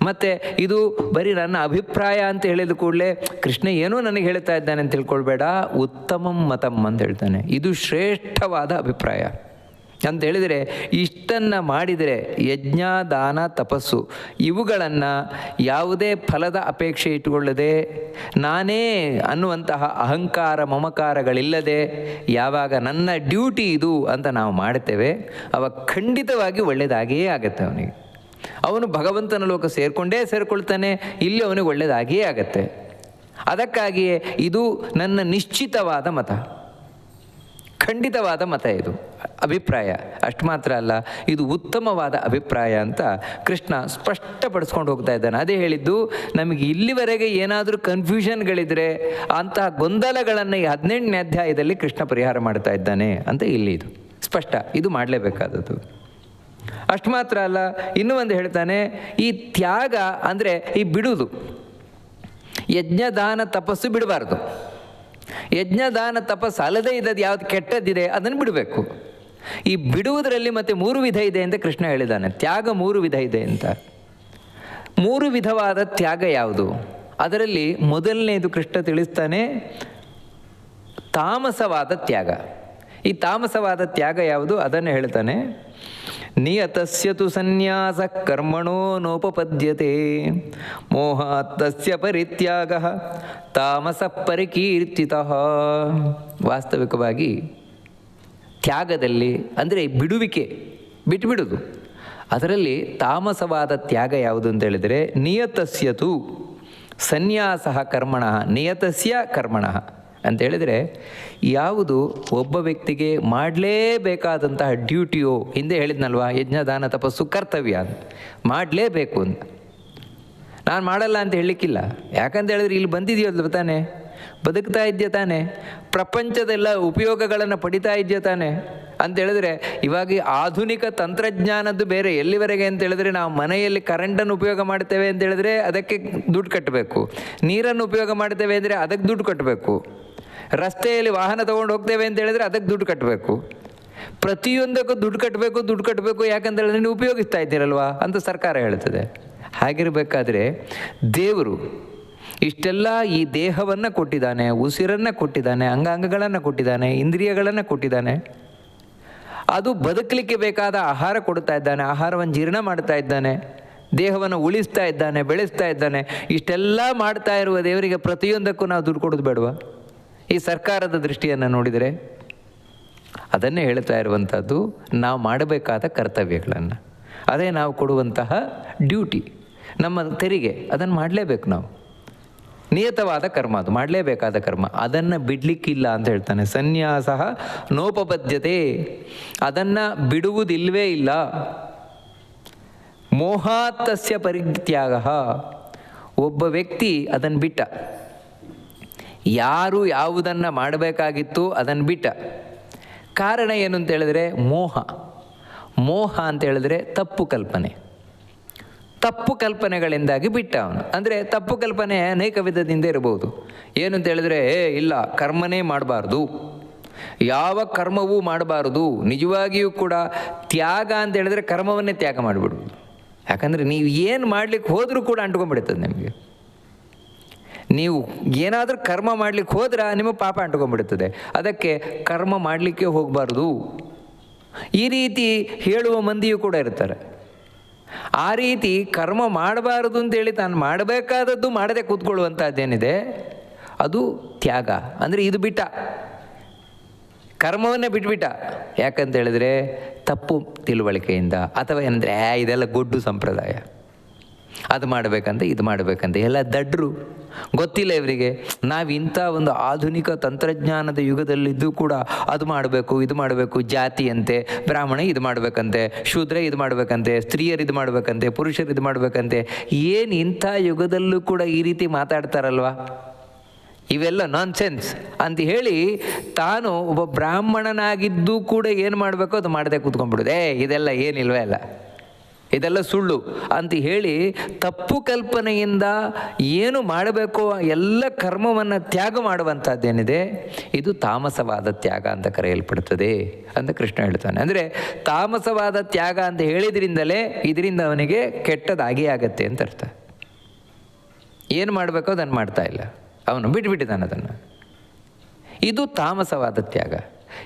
ಮತ್ತು ಇದು ಬರೀ ನನ್ನ ಅಭಿಪ್ರಾಯ ಅಂತ ಹೇಳಿದ ಕೂಡಲೇ ಕೃಷ್ಣ ಏನೋ ನನಗೆ ಹೇಳ್ತಾ ಇದ್ದಾನೆ ಅಂತ ತಿಳ್ಕೊಳ್ಬೇಡ. ಉತ್ತಮಂ ಮತಂ ಅಂತ ಹೇಳ್ತಾನೆ. ಇದು ಶ್ರೇಷ್ಠವಾದ ಅಭಿಪ್ರಾಯ ಅಂತ ಹೇಳಿದರೆ, ಇಷ್ಟನ್ನು ಮಾಡಿದರೆ ಯಜ್ಞ, ದಾನ, ತಪಸ್ಸು ಇವುಗಳನ್ನು ಯಾವುದೇ ಫಲದ ಅಪೇಕ್ಷೆ ಇಟ್ಟುಕೊಳ್ಳದೆ, ನಾನೇ ಅನ್ನುವಂತಹ ಅಹಂಕಾರ ಮಮಕಾರಗಳಿಲ್ಲದೆ ಯಾವಾಗ ನನ್ನ ಡ್ಯೂಟಿ ಇದು ಅಂತ ನಾವು ಮಾಡ್ತೇವೆ, ಅವಾಗ ಖಂಡಿತವಾಗಿ ಒಳ್ಳೆಯದಾಗಿಯೇ ಆಗುತ್ತೆ ಅವನಿಗೆ. ಅವನು ಭಗವಂತನ ಲೋಕ ಸೇರಿಕೊಳ್ತಾನೆ, ಇಲ್ಲಿ ಅವನಿಗೆ ಒಳ್ಳೆಯದಾಗಿಯೇ ಆಗತ್ತೆ. ಅದಕ್ಕಾಗಿಯೇ ಇದು ನನ್ನ ನಿಶ್ಚಿತವಾದ ಮತ, ಖಂಡಿತವಾದ ಮತ, ಇದು ಅಭಿಪ್ರಾಯ. ಅಷ್ಟು ಮಾತ್ರ ಅಲ್ಲ, ಇದು ಉತ್ತಮವಾದ ಅಭಿಪ್ರಾಯ ಅಂತ ಕೃಷ್ಣ ಸ್ಪಷ್ಟಪಡಿಸ್ಕೊಂಡು ಹೋಗ್ತಾ ಇದ್ದಾನೆ. ಅದೇ ಹೇಳಿದ್ದು, ನಮಗೆ ಇಲ್ಲಿವರೆಗೆ ಏನಾದರೂ ಕನ್ಫ್ಯೂಷನ್ಗಳಿದ್ರೆ ಅಂತಹ ಗೊಂದಲಗಳನ್ನು ಈ 18ನೇ ಅಧ್ಯಾಯದಲ್ಲಿ ಕೃಷ್ಣ ಪರಿಹಾರ ಮಾಡ್ತಾ ಇದ್ದಾನೆ ಅಂತ ಇಲ್ಲಿ ಇದು ಸ್ಪಷ್ಟ. ಇದು ಮಾಡಲೇಬೇಕಾದದ್ದು. ಅಷ್ಟು ಮಾತ್ರ ಅಲ್ಲ, ಇನ್ನೂ ಒಂದು ಹೇಳ್ತಾನೆ, ಈ ತ್ಯಾಗ ಅಂದರೆ ಈ ಬಿಡುವುದು. ಯಜ್ಞ, ದಾನ, ತಪಸ್ಸು ಬಿಡಬಾರ್ದು. ಯಜ್ಞ, ದಾನ, ತಪಸ್ಸು ಅಲ್ಲದೆ ಇದ್ದದ್ದು ಯಾವುದು ಕೆಟ್ಟದ್ದಿದೆ ಅದನ್ನು ಬಿಡಬೇಕು. ಈ ಬಿಡುವುದರಲ್ಲಿ ಮತ್ತೆ 3 ವಿಧ ಇದೆ ಅಂತ ಕೃಷ್ಣ ಹೇಳಿದ್ದಾನೆ. ತ್ಯಾಗ 3 ವಿಧ ಇದೆ ಅಂತ. 3 ವಿಧವಾದ ತ್ಯಾಗ ಯಾವುದು? ಅದರಲ್ಲಿ ಮೊದಲನೇದು ಕೃಷ್ಣ ತಿಳಿಸ್ತಾನೆ, ತಾಮಸವಾದ ತ್ಯಾಗ. ಈ ತಾಮಸವಾದ ತ್ಯಾಗ ಯಾವುದು ಅದನ್ನು ಹೇಳ್ತಾನೆ. ನಿಯತಸ್ಯ ತು ಸನ್ಯಾಸ ಕರ್ಮಣೋ ನೋಪಪದ್ಯತೆ ಮೋಹಾತ್ತಸ್ಯ ಪರಿತ್ಯಾಗ ತಾಮಸ ಪರಿಕೀರ್ತಿತಃ. ವಾಸ್ತವಿಕವಾಗಿ ತ್ಯಾಗದಲ್ಲಿ ಅಂದರೆ ಬಿಡುವಿಕೆ, ಬಿಟ್ಟುಬಿಡುವುದು, ಅದರಲ್ಲಿ ತಾಮಸವಾದ ತ್ಯಾಗ ಯಾವುದು ಅಂತ ಹೇಳಿದರೆ, ನಿಯತಸ್ಯತು ಸನ್ಯಾಸ ಕರ್ಮಣಃ. ನಿಯತಸ್ಯ ಕರ್ಮಣಃ ಅಂತ ಹೇಳಿದರೆ ಯಾವುದು ಒಬ್ಬ ವ್ಯಕ್ತಿಗೆ ಮಾಡಲೇಬೇಕಾದಂತಹ ಡ್ಯೂಟಿಯೋ, ಹಿಂದೆ ಹೇಳಿದ್ನಲ್ವ, ಯಜ್ಞ, ದಾನ, ತಪಸ್ಸು ಕರ್ತವ್ಯ ಅಂತ ಮಾಡಲೇಬೇಕು ಅಂತ. ನಾನು ಮಾಡಲ್ಲ ಅಂತ ಹೇಳಲಿಕ್ಕಿಲ್ಲ. ಯಾಕಂತ ಹೇಳಿದ್ರೆ ಇಲ್ಲಿ ಬಂದಿದೆಯಲ್ಲ ತಾನೆ, ಬದುಕ್ತಾ ಇದೆಯಾ ತಾನೆ, ಪ್ರಪಂಚದೆಲ್ಲ ಉಪಯೋಗಗಳನ್ನು ಪಡಿತಾ ಇದೆಯಾ ತಾನೆ ಅಂತ ಹೇಳಿದ್ರೆ, ಇವಾಗ ಆಧುನಿಕ ತಂತ್ರಜ್ಞಾನದ್ದು ಬೇರೆ ಎಲ್ಲಿವರೆಗೆ ಅಂತ ಹೇಳಿದ್ರೆ, ನಾವು ಮನೆಯಲ್ಲಿ ಕರೆಂಟನ್ನು ಉಪಯೋಗ ಮಾಡ್ತೇವೆ ಅಂತ ಹೇಳಿದ್ರೆ ಅದಕ್ಕೆ ದುಡ್ಡು ಕಟ್ಟಬೇಕು, ನೀರನ್ನು ಉಪಯೋಗ ಮಾಡ್ತೇವೆ ಅಂದರೆ ಅದಕ್ಕೆ ದುಡ್ಡು ಕಟ್ಟಬೇಕು, ರಸ್ತೆಯಲ್ಲಿ ವಾಹನ ತೊಗೊಂಡು ಹೋಗ್ತೇವೆ ಅಂತ ಹೇಳಿದ್ರೆ ಅದಕ್ಕೆ ದುಡ್ಡು ಕಟ್ಟಬೇಕು, ಪ್ರತಿಯೊಂದಕ್ಕೂ ದುಡ್ಡು ಕಟ್ಟಬೇಕು. ಯಾಕಂತ ಹೇಳಿದ್ರೆ ನೀವು ಉಪಯೋಗಿಸ್ತಾ ಇದ್ದೀರಲ್ವಾ ಅಂತ ಸರ್ಕಾರ ಹೇಳ್ತದೆ. ಹಾಗಿರಬೇಕಾದ್ರೆ ದೇವರು ಇಷ್ಟೆಲ್ಲ ಈ ದೇಹವನ್ನು ಕೊಟ್ಟಿದ್ದಾನೆ, ಉಸಿರನ್ನು ಕೊಟ್ಟಿದ್ದಾನೆ, ಅಂಗಾಂಗಗಳನ್ನು ಕೊಟ್ಟಿದ್ದಾನೆ, ಇಂದ್ರಿಯಗಳನ್ನು ಕೊಟ್ಟಿದ್ದಾನೆ, ಅದು ಬದುಕಲಿಕ್ಕೆ ಬೇಕಾದ ಆಹಾರ ಕೊಡ್ತಾ ಇದ್ದಾನೆ, ಆಹಾರವನ್ನು ಜೀರ್ಣ ಮಾಡ್ತಾ ಇದ್ದಾನೆ, ದೇಹವನ್ನು ಉಳಿಸ್ತಾ ಇದ್ದಾನೆ, ಬೆಳೆಸ್ತಾ ಇದ್ದಾನೆ. ಇಷ್ಟೆಲ್ಲ ಮಾಡ್ತಾ ಇರುವ ದೇವರಿಗೆ ಪ್ರತಿಯೊಂದಕ್ಕೂ ನಾವು ದುಡ್ಡು ಕೊಡೋದು ಬೇಡವಾ? ಈ ಸರ್ಕಾರದ ದೃಷ್ಟಿಯನ್ನು ನೋಡಿದರೆ ಅದನ್ನೇ ಹೇಳ್ತಾ ಇರುವಂಥದ್ದು, ನಾವು ಮಾಡಬೇಕಾದ ಕರ್ತವ್ಯಗಳನ್ನು, ಅದೇ ನಾವು ಕೊಡುವಂತಹ ಡ್ಯೂಟಿ, ನಮ್ಮ ತೆರಿಗೆ, ಅದನ್ನು ಮಾಡಲೇಬೇಕು ನಾವು. ನಿಯತವಾದ ಕರ್ಮ, ಅದು ಮಾಡಲೇಬೇಕಾದ ಕರ್ಮ, ಅದನ್ನು ಬಿಡಲಿಕ್ಕಿಲ್ಲ ಅಂತ ಹೇಳ್ತಾನೆ. ಸನ್ಯಾಸ ನೋಪಬದ್ಧತೆ, ಅದನ್ನು ಬಿಡುವುದಿಲ್ಲವೇ ಇಲ್ಲ. ಮೋಹಾತ್ತಸ್ಯ ಪರಿತ್ಯಾಗ, ಒಬ್ಬ ವ್ಯಕ್ತಿ ಅದನ್ನು ಬಿಟ್ಟ, ಯಾರು ಯಾವುದನ್ನು ಮಾಡಬೇಕಾಗಿತ್ತು ಅದನ್ನು ಬಿಟ್ಟ. ಕಾರಣ ಏನು ಅಂತ ಹೇಳಿದ್ರೆ ಮೋಹ ಅಂತ ಹೇಳಿದ್ರೆ ತಪ್ಪು ಕಲ್ಪನೆ, ತಪ್ಪು ಕಲ್ಪನೆಗಳಿಂದಾಗಿ ಬಿಟ್ಟ ಅವನು. ಅಂದರೆ ತಪ್ಪು ಕಲ್ಪನೆ ಅನೇಕ ವಿಧದಿಂದ ಇರಬಹುದು. ಏನು ಅಂತ ಹೇಳಿದ್ರೆ, ಇಲ್ಲ ಕರ್ಮನೇ ಮಾಡಬಾರ್ದು, ಯಾವ ಕರ್ಮವೂ ಮಾಡಬಾರ್ದು. ನಿಜವಾಗಿಯೂ ಕೂಡ ತ್ಯಾಗ ಅಂತ ಹೇಳಿದ್ರೆ ಕರ್ಮವನ್ನೇ ತ್ಯಾಗ ಮಾಡಿಬಿಡುವುದು. ಯಾಕಂದರೆ ನೀವು ಏನು ಮಾಡಲಿಕ್ಕೆ ಹೋದರೂ ಕೂಡ ಅಂಟ್ಕೊಂಡ್ಬಿಡ್ತದೆ ನಿಮಗೆ. ನೀವು ಏನಾದರೂ ಕರ್ಮ ಮಾಡಲಿಕ್ಕೆ ಹೋದ್ರೆ ನಿಮ್ಮ ಪಾಪ ಅಂಟ್ಕೊಂಡ್ಬಿಡ್ತದೆ. ಅದಕ್ಕೆ ಕರ್ಮ ಮಾಡಲಿಕ್ಕೆ ಹೋಗಬಾರ್ದು ಈ ರೀತಿ ಹೇಳುವ ಮಂದಿಯೂ ಕೂಡ ಇರ್ತಾರೆ. ಆ ರೀತಿ ಕರ್ಮ ಮಾಡಬಾರದು ಅಂತೇಳಿ ತಾನು ಮಾಡಬೇಕಾದದ್ದು ಮಾಡದೆ ಕೂತ್ಕೊಳ್ಳುವಂಥದ್ದೇನಿದೆ ಅದು ತ್ಯಾಗ. ಅಂದರೆ ಇದು ಬಿಟ್ಟ, ಕರ್ಮವನ್ನೇ ಬಿಟ್ಬಿಟ್ಟ. ಯಾಕಂತ ಹೇಳಿದ್ರೆ ತಪ್ಪು ತಿಳುವಳಿಕೆಯಿಂದ, ಅಥವಾ ಏನಂದರೆ ಇದೆಲ್ಲ ಗೊಡ್ಡು ಸಂಪ್ರದಾಯ, ಅದು ಮಾಡಬೇಕಂತ ಇದು ಮಾಡಬೇಕಂತ ಎಲ್ಲ ದಡ್ರು, ಗೊತ್ತಿಲ್ಲ ಇವರಿಗೆ. ನಾವು ಇಂಥ ಒಂದು ಆಧುನಿಕ ತಂತ್ರಜ್ಞಾನದ ಯುಗದಲ್ಲಿದ್ದು ಕೂಡ ಅದು ಮಾಡಬೇಕು ಇದು ಮಾಡಬೇಕು, ಜಾತಿಯಂತೆ ಬ್ರಾಹ್ಮಣ ಇದು ಮಾಡಬೇಕಂತೆ, ಶೂದ್ರ ಇದು ಮಾಡಬೇಕಂತೆ, ಸ್ತ್ರೀಯರು ಇದು ಮಾಡಬೇಕಂತೆ, ಪುರುಷರು ಇದು ಮಾಡಬೇಕಂತೆ. ಏನು ಇಂಥ ಯುಗದಲ್ಲೂ ಕೂಡ ಈ ರೀತಿ ಮಾತಾಡ್ತಾರಲ್ವ, ಇವೆಲ್ಲ ನಾನ್ಸೆನ್ಸ್ ಅಂತ ಹೇಳಿ ತಾನು ಒಬ್ಬ ಬ್ರಾಹ್ಮಣನಾಗಿದ್ದು ಕೂಡ ಏನು ಮಾಡಬೇಕೋ ಅದು ಮಾಡದೆ ಕೂತ್ಕೊಂಡ್ಬಿಡೋದು. ಇದೆಲ್ಲ ಏನಿಲ್ವೇ ಅಲ್ಲ, ಇದೆಲ್ಲ ಸುಳ್ಳು ಅಂತ ಹೇಳಿ ತಪ್ಪು ಕಲ್ಪನೆಯಿಂದ ಏನು ಮಾಡಬೇಕೋ ಎಲ್ಲ ಕರ್ಮವನ್ನು ತ್ಯಾಗ ಮಾಡುವಂಥದ್ದೇನಿದೆ ಇದು ತಾಮಸವಾದ ತ್ಯಾಗ ಅಂತ ಕರೆಯಲ್ಪಡ್ತದೆ ಅಂತ ಕೃಷ್ಣ ಹೇಳ್ತಾನೆ. ಅಂದರೆ ತಾಮಸವಾದ ತ್ಯಾಗ ಅಂತ ಹೇಳಿದ್ರಿಂದಲೇ ಇದರಿಂದ ಅವನಿಗೆ ಕೆಟ್ಟದಾಗೇ ಆಗತ್ತೆ ಅಂತ ಅರ್ಥ. ಏನು ಮಾಡಬೇಕೋ ಅದನ್ನು ಮಾಡ್ತಾ ಇಲ್ಲ, ಅವನು ಬಿಟ್ಟುಬಿಟ್ಟಿದ್ದಾನೆ ಅದನ್ನು. ಇದು ತಾಮಸವಾದ ತ್ಯಾಗ.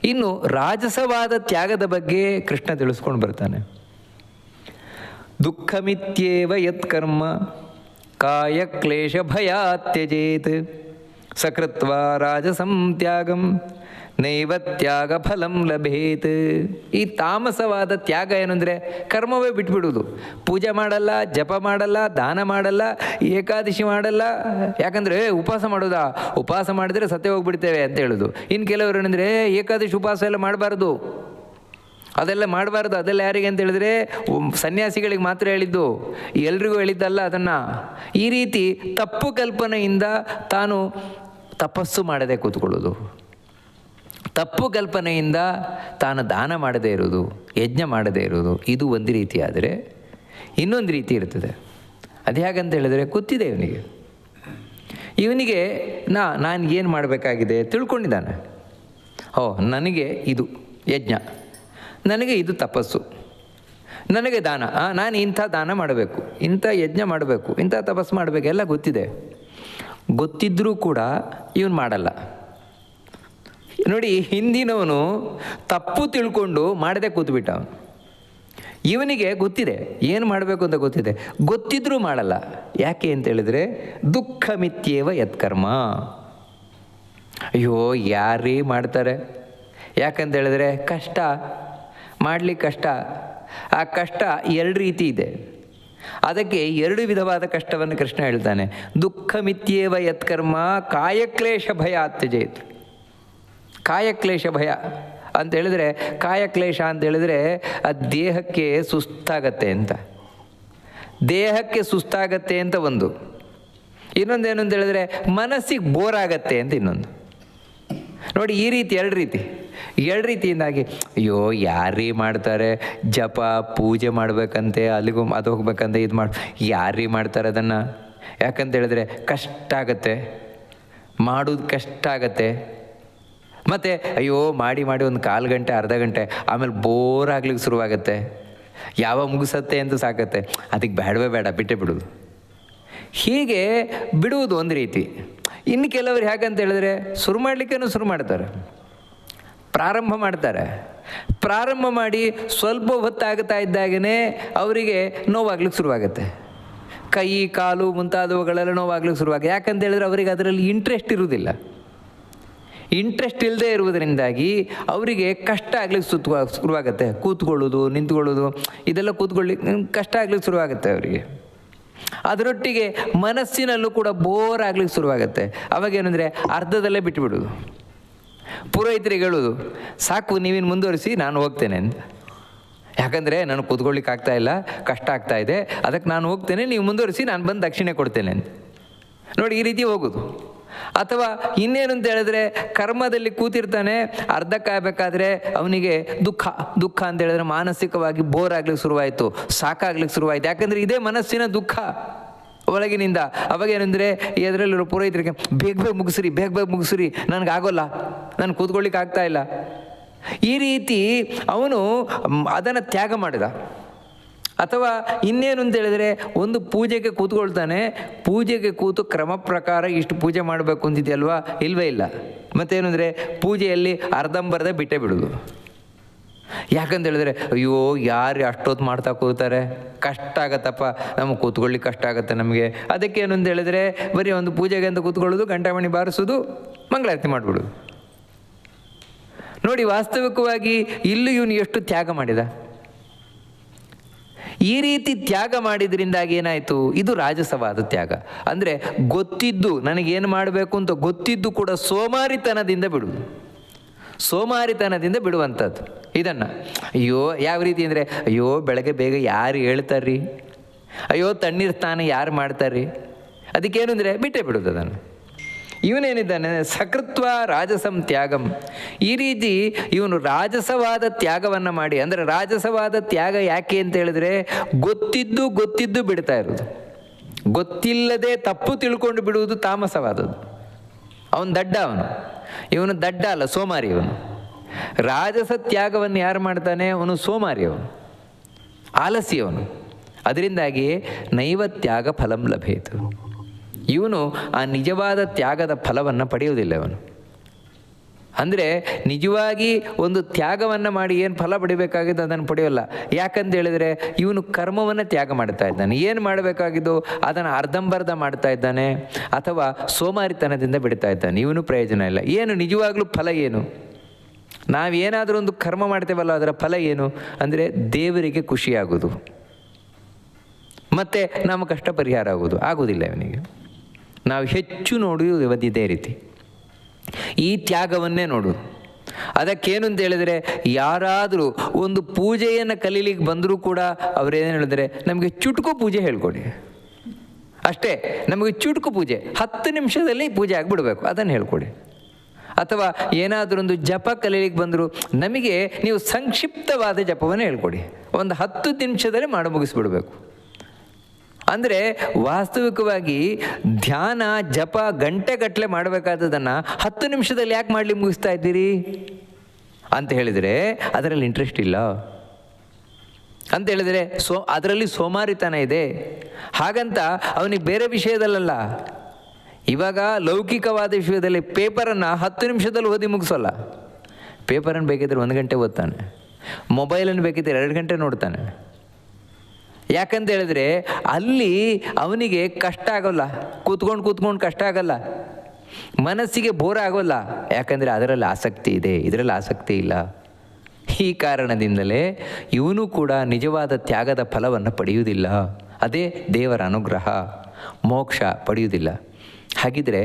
ಇನ್ನು ರಾಜಸವಾದ ತ್ಯಾಗದ ಬಗ್ಗೆ ಕೃಷ್ಣ ತಿಳಿಸ್ಕೊಂಡು ಬರ್ತಾನೆ. ದುಃಖಮಿತ್ಯೇವ ಯತ್ಕರ್ಮ ಕಾಯ ಕ್ಲೇಶ ಭಯಾತ್ ತ್ಯಜೇತ್ ಸಕೃತ್ವಾ ರಾಜಸಂ ತ್ಯಾಗಂ ನೈವ ತ್ಯಾಗ ಫಲಂ ಲಭೇತ್. ಈ ತಾಮಸವಾದ ತ್ಯಾಗ ಏನಂದರೆ ಕರ್ಮವೇ ಬಿಟ್ಬಿಡುವುದು. ಪೂಜೆ ಮಾಡಲ್ಲ, ಜಪ ಮಾಡಲ್ಲ, ದಾನ ಮಾಡಲ್ಲ, ಏಕಾದಶಿ ಮಾಡಲ್ಲ. ಯಾಕಂದರೆ ಉಪವಾಸ ಮಾಡೋದಾ, ಉಪವಾಸ ಮಾಡಿದರೆ ಸತ್ಯ ಹೋಗ್ಬಿಡ್ತೇವೆ ಅಂತ ಹೇಳೋದು. ಇನ್ನು ಕೆಲವರು ಏನಂದರೆ ಏಕಾದಶಿ ಉಪವಾಸ ಎಲ್ಲ ಮಾಡಬಾರ್ದು, ಅದೆಲ್ಲ ಮಾಡಬಾರ್ದು. ಅದೆಲ್ಲ ಯಾರಿಗೆ ಅಂತ ಹೇಳಿದ್ರೆ ಸನ್ಯಾಸಿಗಳಿಗೆ ಮಾತ್ರ ಹೇಳಿದ್ದು, ಎಲ್ರಿಗೂ ಹೇಳಿದ್ದಲ್ಲ ಅದನ್ನು. ಈ ರೀತಿ ತಪ್ಪು ಕಲ್ಪನೆಯಿಂದ ತಾನು ತಪಸ್ಸು ಮಾಡದೆ ಕೂತ್ಕೊಳ್ಳೋದು, ತಪ್ಪು ಕಲ್ಪನೆಯಿಂದ ತಾನು ದಾನ ಮಾಡದೇ ಇರೋದು, ಯಜ್ಞ ಮಾಡದೇ ಇರೋದು, ಇದು ಒಂದು ರೀತಿ. ಆದರೆ ಇನ್ನೊಂದು ರೀತಿ ಇರ್ತದೆ. ಅದು ಹೇಗಂತ ಹೇಳಿದರೆ ಗೊತ್ತಿದೆ ಇವನಿಗೆ ನಾನು ಏನು ಮಾಡಬೇಕಾಗಿದೆ ತಿಳ್ಕೊಂಡಿದ್ದಾನೆ. ನನಗೆ ಇದು ಯಜ್ಞ, ನನಗೆ ಇದು ತಪಸ್ಸು, ನನಗೆ ದಾನ, ನಾನು ಇಂಥ ದಾನ ಮಾಡಬೇಕು, ಇಂಥ ಯಜ್ಞ ಮಾಡಬೇಕು, ಇಂಥ ತಪಸ್ಸು ಮಾಡಬೇಕು, ಎಲ್ಲ ಗೊತ್ತಿದೆ. ಗೊತ್ತಿದ್ದರೂ ಕೂಡ ಇವನು ಮಾಡಲ್ಲ. ನೋಡಿ, ಹಿಂದಿನವನು ತಪ್ಪು ತಿಳ್ಕೊಂಡು ಮಾಡದೆ ಕೂತ್ಬಿಟ್ಟ. ಇವನಿಗೆ ಗೊತ್ತಿದೆ ಏನು ಮಾಡಬೇಕು ಅಂತ ಗೊತ್ತಿದೆ, ಗೊತ್ತಿದ್ರೂ ಮಾಡಲ್ಲ. ಯಾಕೆ ಅಂತ ಹೇಳಿದರೆ ದುಃಖ ಮಿತ್ಯೇವ ಯತ್ಕರ್ಮ. ಅಯ್ಯೋ ಯಾರೀ ಮಾಡ್ತಾರೆ, ಯಾಕಂತ ಹೇಳಿದ್ರೆ ಕಷ್ಟ, ಮಾಡಲಿಕ್ಕೆ ಕಷ್ಟ. ಆ ಕಷ್ಟ ಎರಡು ರೀತಿ ಇದೆ. ಅದಕ್ಕೆ ಎರಡು ವಿಧವಾದ ಕಷ್ಟವನ್ನು ಕೃಷ್ಣ ಹೇಳ್ತಾನೆ. ದುಃಖ ಮಿತ್ಯೇವ ಯತ್ಕರ್ಮ ಕಾಯಕ್ಲೇಶ ಭಯ ತ್ಯಜೇತ್. ಕಾಯಕ್ಲೇಶ ಭಯ ಅಂತ ಹೇಳಿದರೆ, ಕಾಯಕ್ಲೇಶ ಅಂತ ಹೇಳಿದರೆ ಅದು ದೇಹಕ್ಕೆ ಸುಸ್ತಾಗತ್ತೆ ಅಂತ, ದೇಹಕ್ಕೆ ಸುಸ್ತಾಗತ್ತೆ ಅಂತ ಒಂದು. ಇನ್ನೊಂದೇನು ಅಂತ ಹೇಳಿದ್ರೆ ಮನಸ್ಸಿಗೆ ಬೋರ್ ಆಗತ್ತೆ ಅಂತ ಇನ್ನೊಂದು. ನೋಡಿ, ಈ ರೀತಿ ಎರಡು ರೀತಿಯಿಂದಾಗಿ ಅಯ್ಯೋ ಯಾರೀ ಮಾಡ್ತಾರೆ, ಜಪ ಪೂಜೆ ಮಾಡಬೇಕಂತೆ, ಅಲ್ಲಿಗೂ ಅದು ಹೋಗ್ಬೇಕಂತೆ, ಇದು ಯಾರೀ ಮಾಡ್ತಾರೆ ಅದನ್ನು. ಯಾಕಂತ ಹೇಳಿದ್ರೆ ಕಷ್ಟ ಆಗತ್ತೆ, ಮಾಡೋದು ಕಷ್ಟ ಆಗತ್ತೆ. ಮತ್ತು ಅಯ್ಯೋ ಮಾಡಿ ಒಂದು 1/4 ಗಂಟೆ ಅರ್ಧ ಗಂಟೆ ಆಮೇಲೆ ಬೋರ್ ಆಗ್ಲಿಕ್ಕೆ ಶುರುವಾಗತ್ತೆ. ಯಾವ ಮುಗಿಸತ್ತೆ ಅಂತ ಸಾಕತ್ತೆ, ಅದಕ್ಕೆ ಬೇಡ ಬಿಟ್ಟೇ ಬಿಡೋದು. ಹೀಗೆ ಬಿಡುವುದು ಒಂದು ರೀತಿ. ಇನ್ನು ಕೆಲವರು ಹೇಗಂತ ಹೇಳಿದ್ರೆ ಶುರು ಮಾಡ್ತಾರೆ, ಪ್ರಾರಂಭ ಮಾಡ್ತಾರೆ. ಪ್ರಾರಂಭ ಮಾಡಿ ಸ್ವಲ್ಪ ಹೊತ್ತಾಗ್ತಾ ಇದ್ದಾಗೇ ಅವರಿಗೆ ನೋವಾಗ್ಲಿಕ್ಕೆ ಶುರುವಾಗುತ್ತೆ. ಕೈ ಕಾಲು ಮುಂತಾದವುಗಳೆಲ್ಲ ನೋವಾಗ್ಲಿಕ್ಕೆ ಶುರುವಾಗುತ್ತೆ. ಯಾಕಂತ ಹೇಳಿದ್ರೆ ಅವರಿಗೆ ಅದರಲ್ಲಿ ಇಂಟ್ರೆಸ್ಟ್ ಇರುವುದಿಲ್ಲ. ಇಂಟ್ರೆಸ್ಟ್ ಇಲ್ಲದೆ ಇರುವುದರಿಂದಾಗಿ ಅವರಿಗೆ ಕಷ್ಟ ಆಗ್ಲಿಕ್ಕೆ ಶುರುವಾಗುತ್ತೆ. ಕೂತ್ಕೊಳ್ಳೋದು, ನಿಂತ್ಕೊಳ್ಳೋದು, ಇದೆಲ್ಲ ಕೂತ್ಕೊಳ್ಳಿಕ್ಕೆ ಕಷ್ಟ ಆಗ್ಲಿಕ್ಕೆ ಶುರುವಾಗುತ್ತೆ ಅವರಿಗೆ. ಅದರೊಟ್ಟಿಗೆ ಮನಸ್ಸಿನಲ್ಲೂ ಕೂಡ ಬೋರ್ ಆಗ್ಲಿಕ್ಕೆ ಶುರುವಾಗುತ್ತೆ. ಅವಾಗೇನೆಂದರೆ ಅರ್ಧದಲ್ಲೇ ಬಿಟ್ಟುಬಿಡೋದು. ಪುರೋಹಿತರಿಗೆ ಹೇಳೋದು, ಸಾಕು ನೀವಿನ್ನು ಮುಂದುವರಿಸಿ, ನಾನು ಹೋಗ್ತೇನೆ ಅಂತ. ಯಾಕಂದರೆ ನಾನು ಕೂತ್ಕೊಳ್ಳಿಕ್ಕೆ ಆಗ್ತಾಯಿಲ್ಲ, ಕಷ್ಟ ಆಗ್ತಾ ಇದೆ, ಅದಕ್ಕೆ ನಾನು ಹೋಗ್ತೇನೆ, ನೀವು ಮುಂದುವರಿಸಿ, ನಾನು ಬಂದು ದಕ್ಷಿಣೆ ಕೊಡ್ತೇನೆ ಅಂತ. ನೋಡಿ, ಈ ರೀತಿ ಹೋಗೋದು. ಅಥವಾ ಇನ್ನೇನು ಅಂತ ಹೇಳಿದ್ರೆ ಕರ್ಮದಲ್ಲಿ ಕೂತಿರ್ತಾನೆ, ಅರ್ಧಕ್ಕಾಗಬೇಕಾದ್ರೆ ಅವನಿಗೆ ದುಃಖ ಅಂತ ಹೇಳಿದ್ರೆ ಮಾನಸಿಕವಾಗಿ ಬೋರ್ ಆಗ್ಲಿಕ್ಕೆ ಶುರುವಾಯಿತು, ಸಾಕಾಗ್ಲಿಕ್ಕೆ ಶುರುವಾಯಿತು. ಯಾಕಂದರೆ ಇದೇ ಮನಸ್ಸಿನ ದುಃಖ ಒಳಗಿನಿಂದ. ಅವಾಗೇನೆಂದರೆ ಎದರಲ್ಲಿರೋ ಪುರೋಹಿತರಿಗೆ ಬೇಗ ಮುಗಿಸ್ರಿ, ನನಗಾಗೋಲ್ಲ, ನಾನು ಕೂತ್ಕೊಳ್ಳಿಕ್ಕೆ ಆಗ್ತಾ ಇಲ್ಲ. ಈ ರೀತಿ ಅವನು ಅದನ್ನು ತ್ಯಾಗ ಮಾಡಿದ. ಅಥವಾ ಇನ್ನೇನು ಅಂತ ಹೇಳಿದರೆ ಒಂದು ಪೂಜೆಗೆ ಕೂತ್ಕೊಳ್ತಾನೆ, ಪೂಜೆಗೆ ಕೂತು ಕ್ರಮ ಪ್ರಕಾರ ಇಷ್ಟು ಪೂಜೆ ಮಾಡಬೇಕು ಅಂತಿದೆಯಲ್ವಾ, ಇಲ್ವೇ ಇಲ್ಲ. ಮತ್ತೇನು ಅಂದರೆ ಪೂಜೆಯಲ್ಲಿ ಅರ್ಧಂಬರ್ಧ ಬಿಟ್ಟೇ ಬಿಡೋದು. ಯಾಕಂತ ಹೇಳಿದ್ರೆ ಅಯ್ಯೋ ಯಾರು ಅಷ್ಟೊತ್ತು ಮಾಡ್ತಾ ಕೂತಾರೆ, ಕಷ್ಟ ಆಗತ್ತಪ್ಪ, ನಮಗೆ ಕೂತ್ಕೊಳ್ಳಿಕ್ಕೆ ಕಷ್ಟ ಆಗುತ್ತೆ ನಮಗೆ. ಅದಕ್ಕೇನು ಅಂತ ಹೇಳಿದ್ರೆ ಬರೀ ಒಂದು ಪೂಜೆಗೆ ಅಂತ ಕೂತ್ಕೊಳ್ಳೋದು, ಗಂಟಾಮಣಿ ಬಾರಿಸೋದು, ಮಂಗಳಾರತಿ ಮಾಡಿಬಿಡೋದು. ನೋಡಿ, ವಾಸ್ತವಿಕವಾಗಿ ಇಲ್ಲೂ ಇವನು ಎಷ್ಟು ತ್ಯಾಗ ಮಾಡಿದ. ಈ ರೀತಿ ತ್ಯಾಗ ಮಾಡಿದ್ರಿಂದಾಗಿ ಏನಾಯಿತು, ಇದು ರಾಜಸವಾದ ತ್ಯಾಗ. ಅಂದರೆ ಗೊತ್ತಿದ್ದು, ನನಗೇನು ಮಾಡಬೇಕು ಅಂತ ಗೊತ್ತಿದ್ದು ಕೂಡ ಸೋಮಾರಿತನದಿಂದ ಬಿಡುವಂಥದ್ದು ಇದನ್ನು. ಅಯ್ಯೋ ಯಾವ ರೀತಿ ಅಂದರೆ, ಅಯ್ಯೋ ಬೆಳಗ್ಗೆ ಬೇಗ ಯಾರು ಹೇಳ್ತಾರ್ರಿ, ಅಯ್ಯೋ ತಣ್ಣೀರು ಸ್ನಾನ ಯಾರು ಮಾಡ್ತಾರ್ರಿ, ಅದಕ್ಕೇನು ಅಂದರೆ ಬಿಟ್ಟೇ ಬಿಡೋದು ಅದನ್ನು. ಇವನೇನಿದ್ದಾನೆ ಸಕೃತ್ವ ರಾಜಸಂ ತ್ಯಾಗಂ. ಈ ರೀತಿ ಇವನು ರಾಜಸವಾದ ತ್ಯಾಗವನ್ನು ಮಾಡಿ, ಅಂದರೆ ರಾಜಸವಾದ ತ್ಯಾಗ ಯಾಕೆ ಅಂತ ಹೇಳಿದ್ರೆ ಗೊತ್ತಿದ್ದು ಬಿಡ್ತಾ ಇರೋದು, ಗೊತ್ತಿಲ್ಲದೆ ತಪ್ಪು ತಿಳ್ಕೊಂಡು ಬಿಡುವುದು ತಾಮಸವಾದದ್ದು. ಅವನು ದಡ್ಡ, ಇವನು ದಡ್ಡ ಅಲ್ಲ, ಸೋಮಾರಿ. ಇವನು ರಾಜಸ ತ್ಯಾಗವನ್ನು ಯಾರು ಮಾಡ್ತಾನೆ? ಅವನು ಸೋಮಾರಿ, ಅವನು ಆಲಸ್ಯವನು. ಅದರಿಂದಾಗಿ ನೈವ ತ್ಯಾಗ ಫಲಂ ಲಭೇತು. ಇವನು ಆ ನಿಜವಾದ ತ್ಯಾಗದ ಫಲವನ್ನು ಪಡೆಯುವುದಿಲ್ಲ. ಅವನು ಅಂದರೆ ನಿಜವಾಗಿ ಒಂದು ತ್ಯಾಗವನ್ನು ಮಾಡಿ ಏನು ಫಲ ಪಡಿಬೇಕಾಗಿದ್ದು ಅದನ್ನು ಪಡೆಯೋಲ್ಲ. ಯಾಕಂತ ಹೇಳಿದರೆ ಇವನು ಕರ್ಮವನ್ನು ತ್ಯಾಗ ಮಾಡ್ತಾ ಇದ್ದಾನೆ. ಏನು ಮಾಡಬೇಕಾಗಿದ್ದು ಅದನ್ನು ಅರ್ಧಂಬರ್ಧ ಮಾಡ್ತಾ ಇದ್ದಾನೆ, ಅಥವಾ ಸೋಮಾರಿತನದಿಂದ ಬಿಡ್ತಾ ಇದ್ದಾನೆ. ಇವನು ಪ್ರಯೋಜನ ಇಲ್ಲ. ಏನು ನಿಜವಾಗ್ಲೂ ಫಲ ಏನು? ನಾವೇನಾದರೂ ಒಂದು ಕರ್ಮ ಮಾಡ್ತೇವಲ್ಲ, ಅದರ ಫಲ ಏನು ಅಂದರೆ ದೇವರಿಗೆ ಖುಷಿಯಾಗೋದು, ಮತ್ತು ನಮ್ಮ ಕಷ್ಟ ಪರಿಹಾರ ಆಗೋದಿಲ್ಲ ಇವನಿಗೆ. ನಾವು ಹೆಚ್ಚು ನೋಡುವುದು ಇದೇ ರೀತಿ, ಈ ತ್ಯಾಗವನ್ನೇ ನೋಡುವುದು. ಅದಕ್ಕೇನು ಅಂತ ಹೇಳಿದರೆ, ಯಾರಾದರೂ ಒಂದು ಪೂಜೆಯನ್ನು ಕಲೀಲಿಕ್ಕೆ ಬಂದರೂ ಕೂಡ ಅವರೇನು ಹೇಳಿದರೆ, ನಮಗೆ ಚುಟುಕು ಪೂಜೆ ಹೇಳ್ಕೊಡಿ ಅಷ್ಟೇ, ನಮಗೆ ಚುಟುಕು ಪೂಜೆ 10 ನಿಮಿಷದಲ್ಲಿ ಪೂಜೆ ಆಗಿಬಿಡ್ಬೇಕು, ಅದನ್ನು ಹೇಳ್ಕೊಡಿ. ಅಥವಾ ಏನಾದರೂ ಒಂದು ಜಪ ಕಲೀಲಿಕ್ಕೆ ಬಂದರು, ನಮಗೆ ನೀವು ಸಂಕ್ಷಿಪ್ತವಾದ ಜಪವನ್ನು ಹೇಳ್ಕೊಡಿ, ಒಂದು 10 ನಿಮಿಷದಲ್ಲಿ ಮಾಡಿ ಮುಗಿಸ್ಬಿಡ್ಬೇಕು. ಅಂದರೆ ವಾಸ್ತವಿಕವಾಗಿ ಧ್ಯಾನ ಜಪ ಗಂಟೆಗಟ್ಟಲೆ ಮಾಡಬೇಕಾದದನ್ನು 10 ನಿಮಿಷದಲ್ಲಿ ಯಾಕೆ ಮಾಡಲಿ ಮುಗಿಸ್ತಾ ಇದ್ದೀರಿ ಅಂತ ಹೇಳಿದರೆ ಅದರಲ್ಲಿ ಇಂಟ್ರೆಸ್ಟ್ ಇಲ್ಲ ಅಂತ ಹೇಳಿದರೆ ಅದರಲ್ಲಿ ಸೋಮಾರಿತನ ಇದೆ. ಹಾಗಂತ ಅವನಿಗೆ ಬೇರೆ ವಿಷಯದಲ್ಲ. ಇವಾಗ ಲೌಕಿಕವಾದ ವಿಷಯದಲ್ಲಿ ಪೇಪರನ್ನು 10 ನಿಮಿಷದಲ್ಲಿ ಓದಿ ಮುಗಿಸೋಲ್ಲ. ಪೇಪರನ್ನು ಬೇಕಿದ್ರೆ 1 ಗಂಟೆ ಓದ್ತಾನೆ, ಮೊಬೈಲನ್ನು ಬೇಕಿದ್ರೆ 2 ಗಂಟೆ ನೋಡ್ತಾನೆ. ಯಾಕಂತ ಹೇಳಿದ್ರೆ ಅಲ್ಲಿ ಅವನಿಗೆ ಕಷ್ಟ ಆಗೋಲ್ಲ, ಕೂತ್ಕೊಂಡು ಕಷ್ಟ ಆಗೋಲ್ಲ, ಮನಸ್ಸಿಗೆ ಬೋರ್ ಆಗೋಲ್ಲ. ಯಾಕಂದರೆ ಅದರಲ್ಲಿ ಆಸಕ್ತಿ ಇದೆ, ಇದರಲ್ಲಿ ಆಸಕ್ತಿ ಇಲ್ಲ. ಈ ಕಾರಣದಿಂದಲೇ ಇವನು ಕೂಡ ನಿಜವಾದ ತ್ಯಾಗದ ಫಲವನ್ನು ಪಡೆಯುವುದಿಲ್ಲ. ಅದೇ ದೇವರ ಅನುಗ್ರಹ, ಮೋಕ್ಷ ಪಡೆಯುವುದಿಲ್ಲ. ಹಾಗಿದ್ರೆ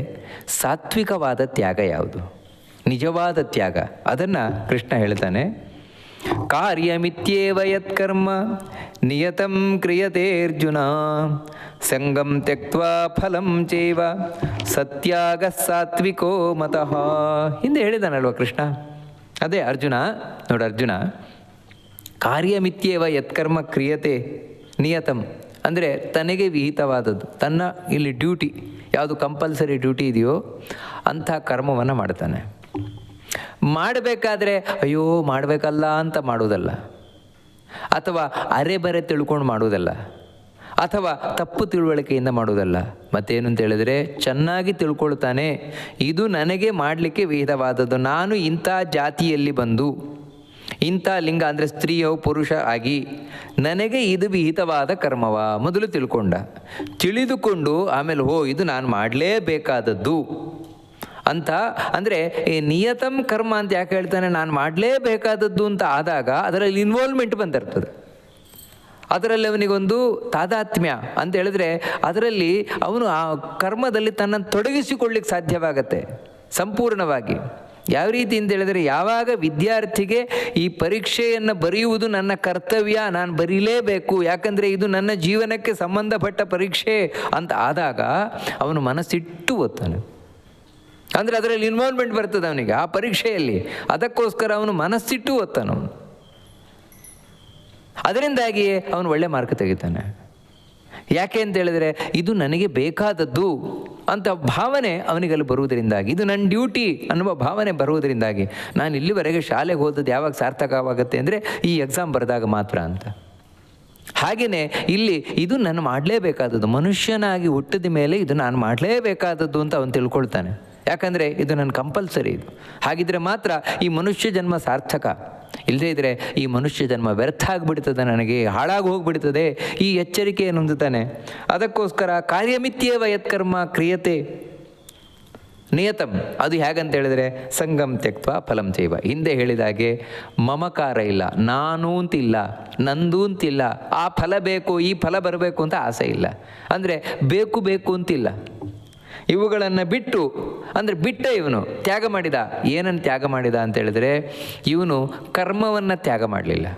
ಸಾತ್ವಿಕವಾದ ತ್ಯಾಗ ಯಾವುದು? ನಿಜವಾದ ತ್ಯಾಗ, ಅದನ್ನು ಕೃಷ್ಣ ಹೇಳ್ತಾನೆ. ಕಾರ್ಯಮಿತ್ಯೇವ ಯತ್ಕರ್ಮ ನಿಯತಂ ಕ್ರಿಯತೆ ಅರ್ಜುನ ಸಂಗಂ ತ್ಯಕ್ತ್ವಾ ಫಲಂ ಚೈವ ಸತ್ಯಾಗ ಸಾತ್ವಿಕೋ ಮತಃ. ಹಿಂದೆ ಹೇಳಿದಾನಲ್ವ ಕೃಷ್ಣ. ಅದೇ ಅರ್ಜುನ ನೋಡು, ಅರ್ಜುನ ಕಾರ್ಯಮಿತ್ಯೇವ ಯತ್ಕರ್ಮ ಕ್ರಿಯತೆ ನಿಯತಂ ಅಂದರೆ ತನಗೆ ವಿಹಿತವಾದದ್ದು, ತನ್ನ ಇಲ್ಲಿ ಡ್ಯೂಟಿ ಯಾವುದು ಕಂಪಲ್ಸರಿ ಡ್ಯೂಟಿ ಇದೆಯೋ ಅಂಥ ಕರ್ಮವನ್ನು ಮಾಡ್ತಾನೆ. ಮಾಡಬೇಕಾದ್ರೆ ಅಯ್ಯೋ ಮಾಡಬೇಕಲ್ಲ ಅಂತ ಮಾಡುವುದಲ್ಲ, ಅಥವಾ ಅರೆ ಬರೆ ತಿಳ್ಕೊಂಡು ಮಾಡುವುದಲ್ಲ, ಅಥವಾ ತಪ್ಪು ತಿಳುವಳಿಕೆಯಿಂದ ಮಾಡುವುದಲ್ಲ. ಮತ್ತೇನು ಅಂತ ಹೇಳಿದರೆ ಚೆನ್ನಾಗಿ ತಿಳ್ಕೊಳ್ತಾನೆ, ಇದು ನನಗೆ ಮಾಡಲಿಕ್ಕೆ ವಿಹಿತವಾದದ್ದು, ನಾನು ಇಂಥ ಜಾತಿಯಲ್ಲಿ ಬಂದು ಇಂಥ ಲಿಂಗ ಅಂದರೆ ಸ್ತ್ರೀಯೋ ಪುರುಷ ಆಗಿ ನನಗೆ ಇದು ವಿಹಿತವಾದ ಕರ್ಮವ ಮೊದಲು ತಿಳಿದುಕೊಂಡು ಆಮೇಲೆ ಇದು ನಾನು ಮಾಡಲೇಬೇಕಾದದ್ದು ಅಂತ. ಅಂದರೆ ಈ ನಿಯತಂ ಕರ್ಮ ಅಂತ ಯಾಕೆ ಹೇಳ್ತಾನೆ? ನಾನು ಮಾಡಲೇಬೇಕಾದದ್ದು ಅಂತ ಆದಾಗ ಅದರಲ್ಲಿ ಇನ್ವಾಲ್ವ್ಮೆಂಟ್ ಬಂದಿರ್ತದೆ, ಅದರಲ್ಲಿ ಅವನಿಗೊಂದು ತಾದಾತ್ಮ್ಯ ಅಂತ ಹೇಳಿದ್ರೆ ಅದರಲ್ಲಿ ಅವನು ಆ ಕರ್ಮದಲ್ಲಿ ತನ್ನನ್ನು ತೊಡಗಿಸಿಕೊಳ್ಳಿಕ್ಕೆ ಸಾಧ್ಯವಾಗತ್ತೆ ಸಂಪೂರ್ಣವಾಗಿ. ಯಾವ ರೀತಿ ಅಂತ ಹೇಳಿದರೆ, ಯಾವಾಗ ವಿದ್ಯಾರ್ಥಿಗೆ ಈ ಪರೀಕ್ಷೆಯನ್ನು ಬರೆಯುವುದು ನನ್ನ ಕರ್ತವ್ಯ, ನಾನು ಬರೀಲೇಬೇಕು, ಯಾಕಂದರೆ ಇದು ನನ್ನ ಜೀವನಕ್ಕೆ ಸಂಬಂಧಪಟ್ಟ ಪರೀಕ್ಷೆ ಅಂತ ಆದಾಗ ಅವನು ಮನಸ್ಸಿಟ್ಟು ಓದ್ತಾನೆ. ಅಂದರೆ ಅದರಲ್ಲಿ ಇನ್ವಾಲ್ವ್ಮೆಂಟ್ ಬರ್ತದೆ ಅವನಿಗೆ ಆ ಪರೀಕ್ಷೆಯಲ್ಲಿ, ಅದಕ್ಕೋಸ್ಕರ ಅವನು ಮನಸ್ಸಿಟ್ಟು ಓದ್ತಾನವನು. ಅದರಿಂದಾಗಿಯೇ ಅವನು ಒಳ್ಳೆ ಮಾರ್ಕ್ ತೆಗಿತಾನೆ. ಯಾಕೆ ಅಂತ ಹೇಳಿದರೆ ಇದು ನನಗೆ ಬೇಕಾದದ್ದು ಅಂತ ಭಾವನೆ ಅವನಿಗಲ್ಲಿ ಬರುವುದರಿಂದಾಗಿ, ಇದು ನನ್ನ ಡ್ಯೂಟಿ ಅನ್ನುವ ಭಾವನೆ ಬರುವುದರಿಂದಾಗಿ, ನಾನು ಇಲ್ಲಿವರೆಗೆ ಶಾಲೆಗೆ ಹೋದದ್ದು ಯಾವಾಗ ಸಾರ್ಥಕವಾಗುತ್ತೆ ಅಂದರೆ ಈ ಎಕ್ಸಾಮ್ ಬರೆದಾಗ ಮಾತ್ರ ಅಂತ. ಹಾಗೆಯೇ ಇಲ್ಲಿ ಇದು ನಾನು ಮಾಡಲೇಬೇಕಾದದ್ದು, ಮನುಷ್ಯನಾಗಿ ಹುಟ್ಟಿದ ಮೇಲೆ ಇದು ನಾನು ಮಾಡಲೇಬೇಕಾದದ್ದು ಅಂತ ಅವನು ತಿಳ್ಕೊಳ್ತಾನೆ. ಯಾಕಂದರೆ ಇದು ನನ್ನ ಕಂಪಲ್ಸರಿ. ಇದು ಹಾಗಿದ್ರೆ ಮಾತ್ರ ಈ ಮನುಷ್ಯ ಜನ್ಮ ಸಾರ್ಥಕ. ಇಲ್ಲದೇ ಇದ್ದರೆ ಈ ಮನುಷ್ಯ ಜನ್ಮ ವ್ಯರ್ಥ ಆಗಿಬಿಡ್ತದೆ, ನನಗೆ ಹಾಳಾಗಿ ಹೋಗಿಬಿಡ್ತದೆ. ಈ ಎಚ್ಚರಿಕೆಯನ್ನು ಹೊಂದುತ್ತಾನೆ. ಅದಕ್ಕೋಸ್ಕರ ಕಾರ್ಯಮಿತ್ಯೇವ ಯತ್ಕರ್ಮ ಕ್ರಿಯತೆ ನಿಯತಂ, ಅದು ಹೇಗಂತ ಹೇಳಿದರೆ ಸಂಗಂ ತ್ಯಕ್ತ್ವಾ ಫಲಂ ಚೈವ. ಹಿಂದೆ ಹೇಳಿದಾಗೆ ಮಮಕಾರ ಇಲ್ಲ, ನಾನು ಅಂತಿಲ್ಲ, ನಂದು ಅಂತಿಲ್ಲ, ಆ ಫಲ ಬೇಕು ಈ ಫಲ ಬರಬೇಕು ಅಂತ ಆಸೆ ಇಲ್ಲ. ಅಂದರೆ ಬೇಕು ಅಂತಿಲ್ಲ. ಇವುಗಳನ್ನು ಬಿಟ್ಟು ಅಂದರೆ ಇವನು ತ್ಯಾಗ ಮಾಡಿದ. ಏನನ್ನು ತ್ಯಾಗ ಮಾಡಿದ ಅಂತ ಹೇಳಿದರೆ, ಇವನು ಕರ್ಮವನ್ನು ತ್ಯಾಗ ಮಾಡಲಿಲ್ಲ,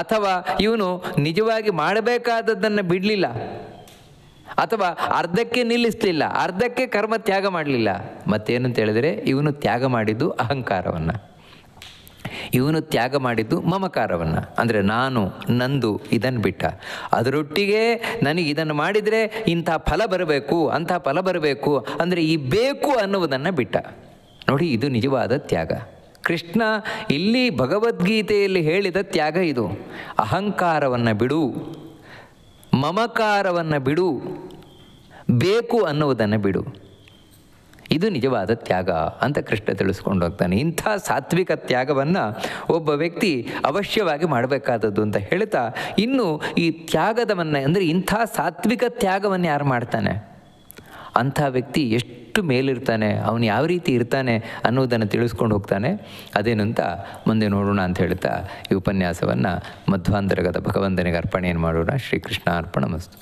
ಅಥವಾ ಇವನು ನಿಜವಾಗಿ ಮಾಡಬೇಕಾದದ್ದನ್ನು ಬಿಡಲಿಲ್ಲ. ಅಥವಾ ಅರ್ಧಕ್ಕೆ ನಿಲ್ಲಿಸಲಿಲ್ಲ, ಅರ್ಧಕ್ಕೆ ಕರ್ಮ ತ್ಯಾಗ ಮಾಡಲಿಲ್ಲ. ಮತ್ತೇನು ಅಂತ ಹೇಳಿದರೆ ಇವನು ತ್ಯಾಗ ಮಾಡಿದ್ದು ಅಹಂಕಾರವನ್ನು, ಇವನು ತ್ಯಾಗ ಮಾಡಿದ್ದು ಮಮಕಾರವನ್ನು, ಅಂದರೆ ನಾನು ನಂದು ಇದನ್ನು ಬಿಟ್ಟ. ಅದರೊಟ್ಟಿಗೆ ನನಗೆ ಇದನ್ನು ಮಾಡಿದರೆ ಇಂಥ ಫಲ ಬರಬೇಕು, ಅಂಥ ಫಲ ಬರಬೇಕು ಅಂದರೆ ಈ ಬೇಕು ಅನ್ನುವುದನ್ನು ಬಿಟ್ಟ. ನೋಡಿ, ಇದು ನಿಜವಾದ ತ್ಯಾಗ. ಕೃಷ್ಣ ಇಲ್ಲಿ ಭಗವದ್ಗೀತೆಯಲ್ಲಿ ಹೇಳಿದ ತ್ಯಾಗ ಇದು. ಅಹಂಕಾರವನ್ನು ಬಿಡು, ಮಮಕಾರವನ್ನು ಬಿಡು, ಬೇಕು ಅನ್ನುವುದನ್ನು ಬಿಡು. ಇದು ನಿಜವಾದ ತ್ಯಾಗ ಅಂತ ಕೃಷ್ಣ ತಿಳಿಸ್ಕೊಂಡು ಹೋಗ್ತಾನೆ. ಇಂಥ ಸಾತ್ವಿಕ ತ್ಯಾಗವನ್ನು ಒಬ್ಬ ವ್ಯಕ್ತಿ ಅವಶ್ಯವಾಗಿ ಮಾಡಬೇಕಾದದ್ದು ಅಂತ ಹೇಳ್ತಾ, ಇನ್ನು ಈ ತ್ಯಾಗದವನ್ನು ಅಂದರೆ ಇಂಥ ಸಾತ್ವಿಕ ತ್ಯಾಗವನ್ನು ಯಾರು ಮಾಡ್ತಾನೆ ಅಂಥ ವ್ಯಕ್ತಿ ಎಷ್ಟು ಮೇಲಿರ್ತಾನೆ, ಅವನು ಯಾವ ರೀತಿ ಇರ್ತಾನೆ ಅನ್ನೋದನ್ನು ತಿಳಿಸ್ಕೊಂಡು ಹೋಗ್ತಾನೆ. ಅದೇನು ಅಂತ ಮುಂದೆ ನೋಡೋಣ ಅಂತ ಹೇಳ್ತಾ ಈ ಉಪನ್ಯಾಸವನ್ನು ಮಧ್ವಾಂತರ್ಗತ ಭಗವಂತನಿಗೆ ಅರ್ಪಣೆಯನ್ನು ಮಾಡೋಣ. ಶ್ರೀಕೃಷ್ಣ ಅರ್ಪಣಮಸ್ತು.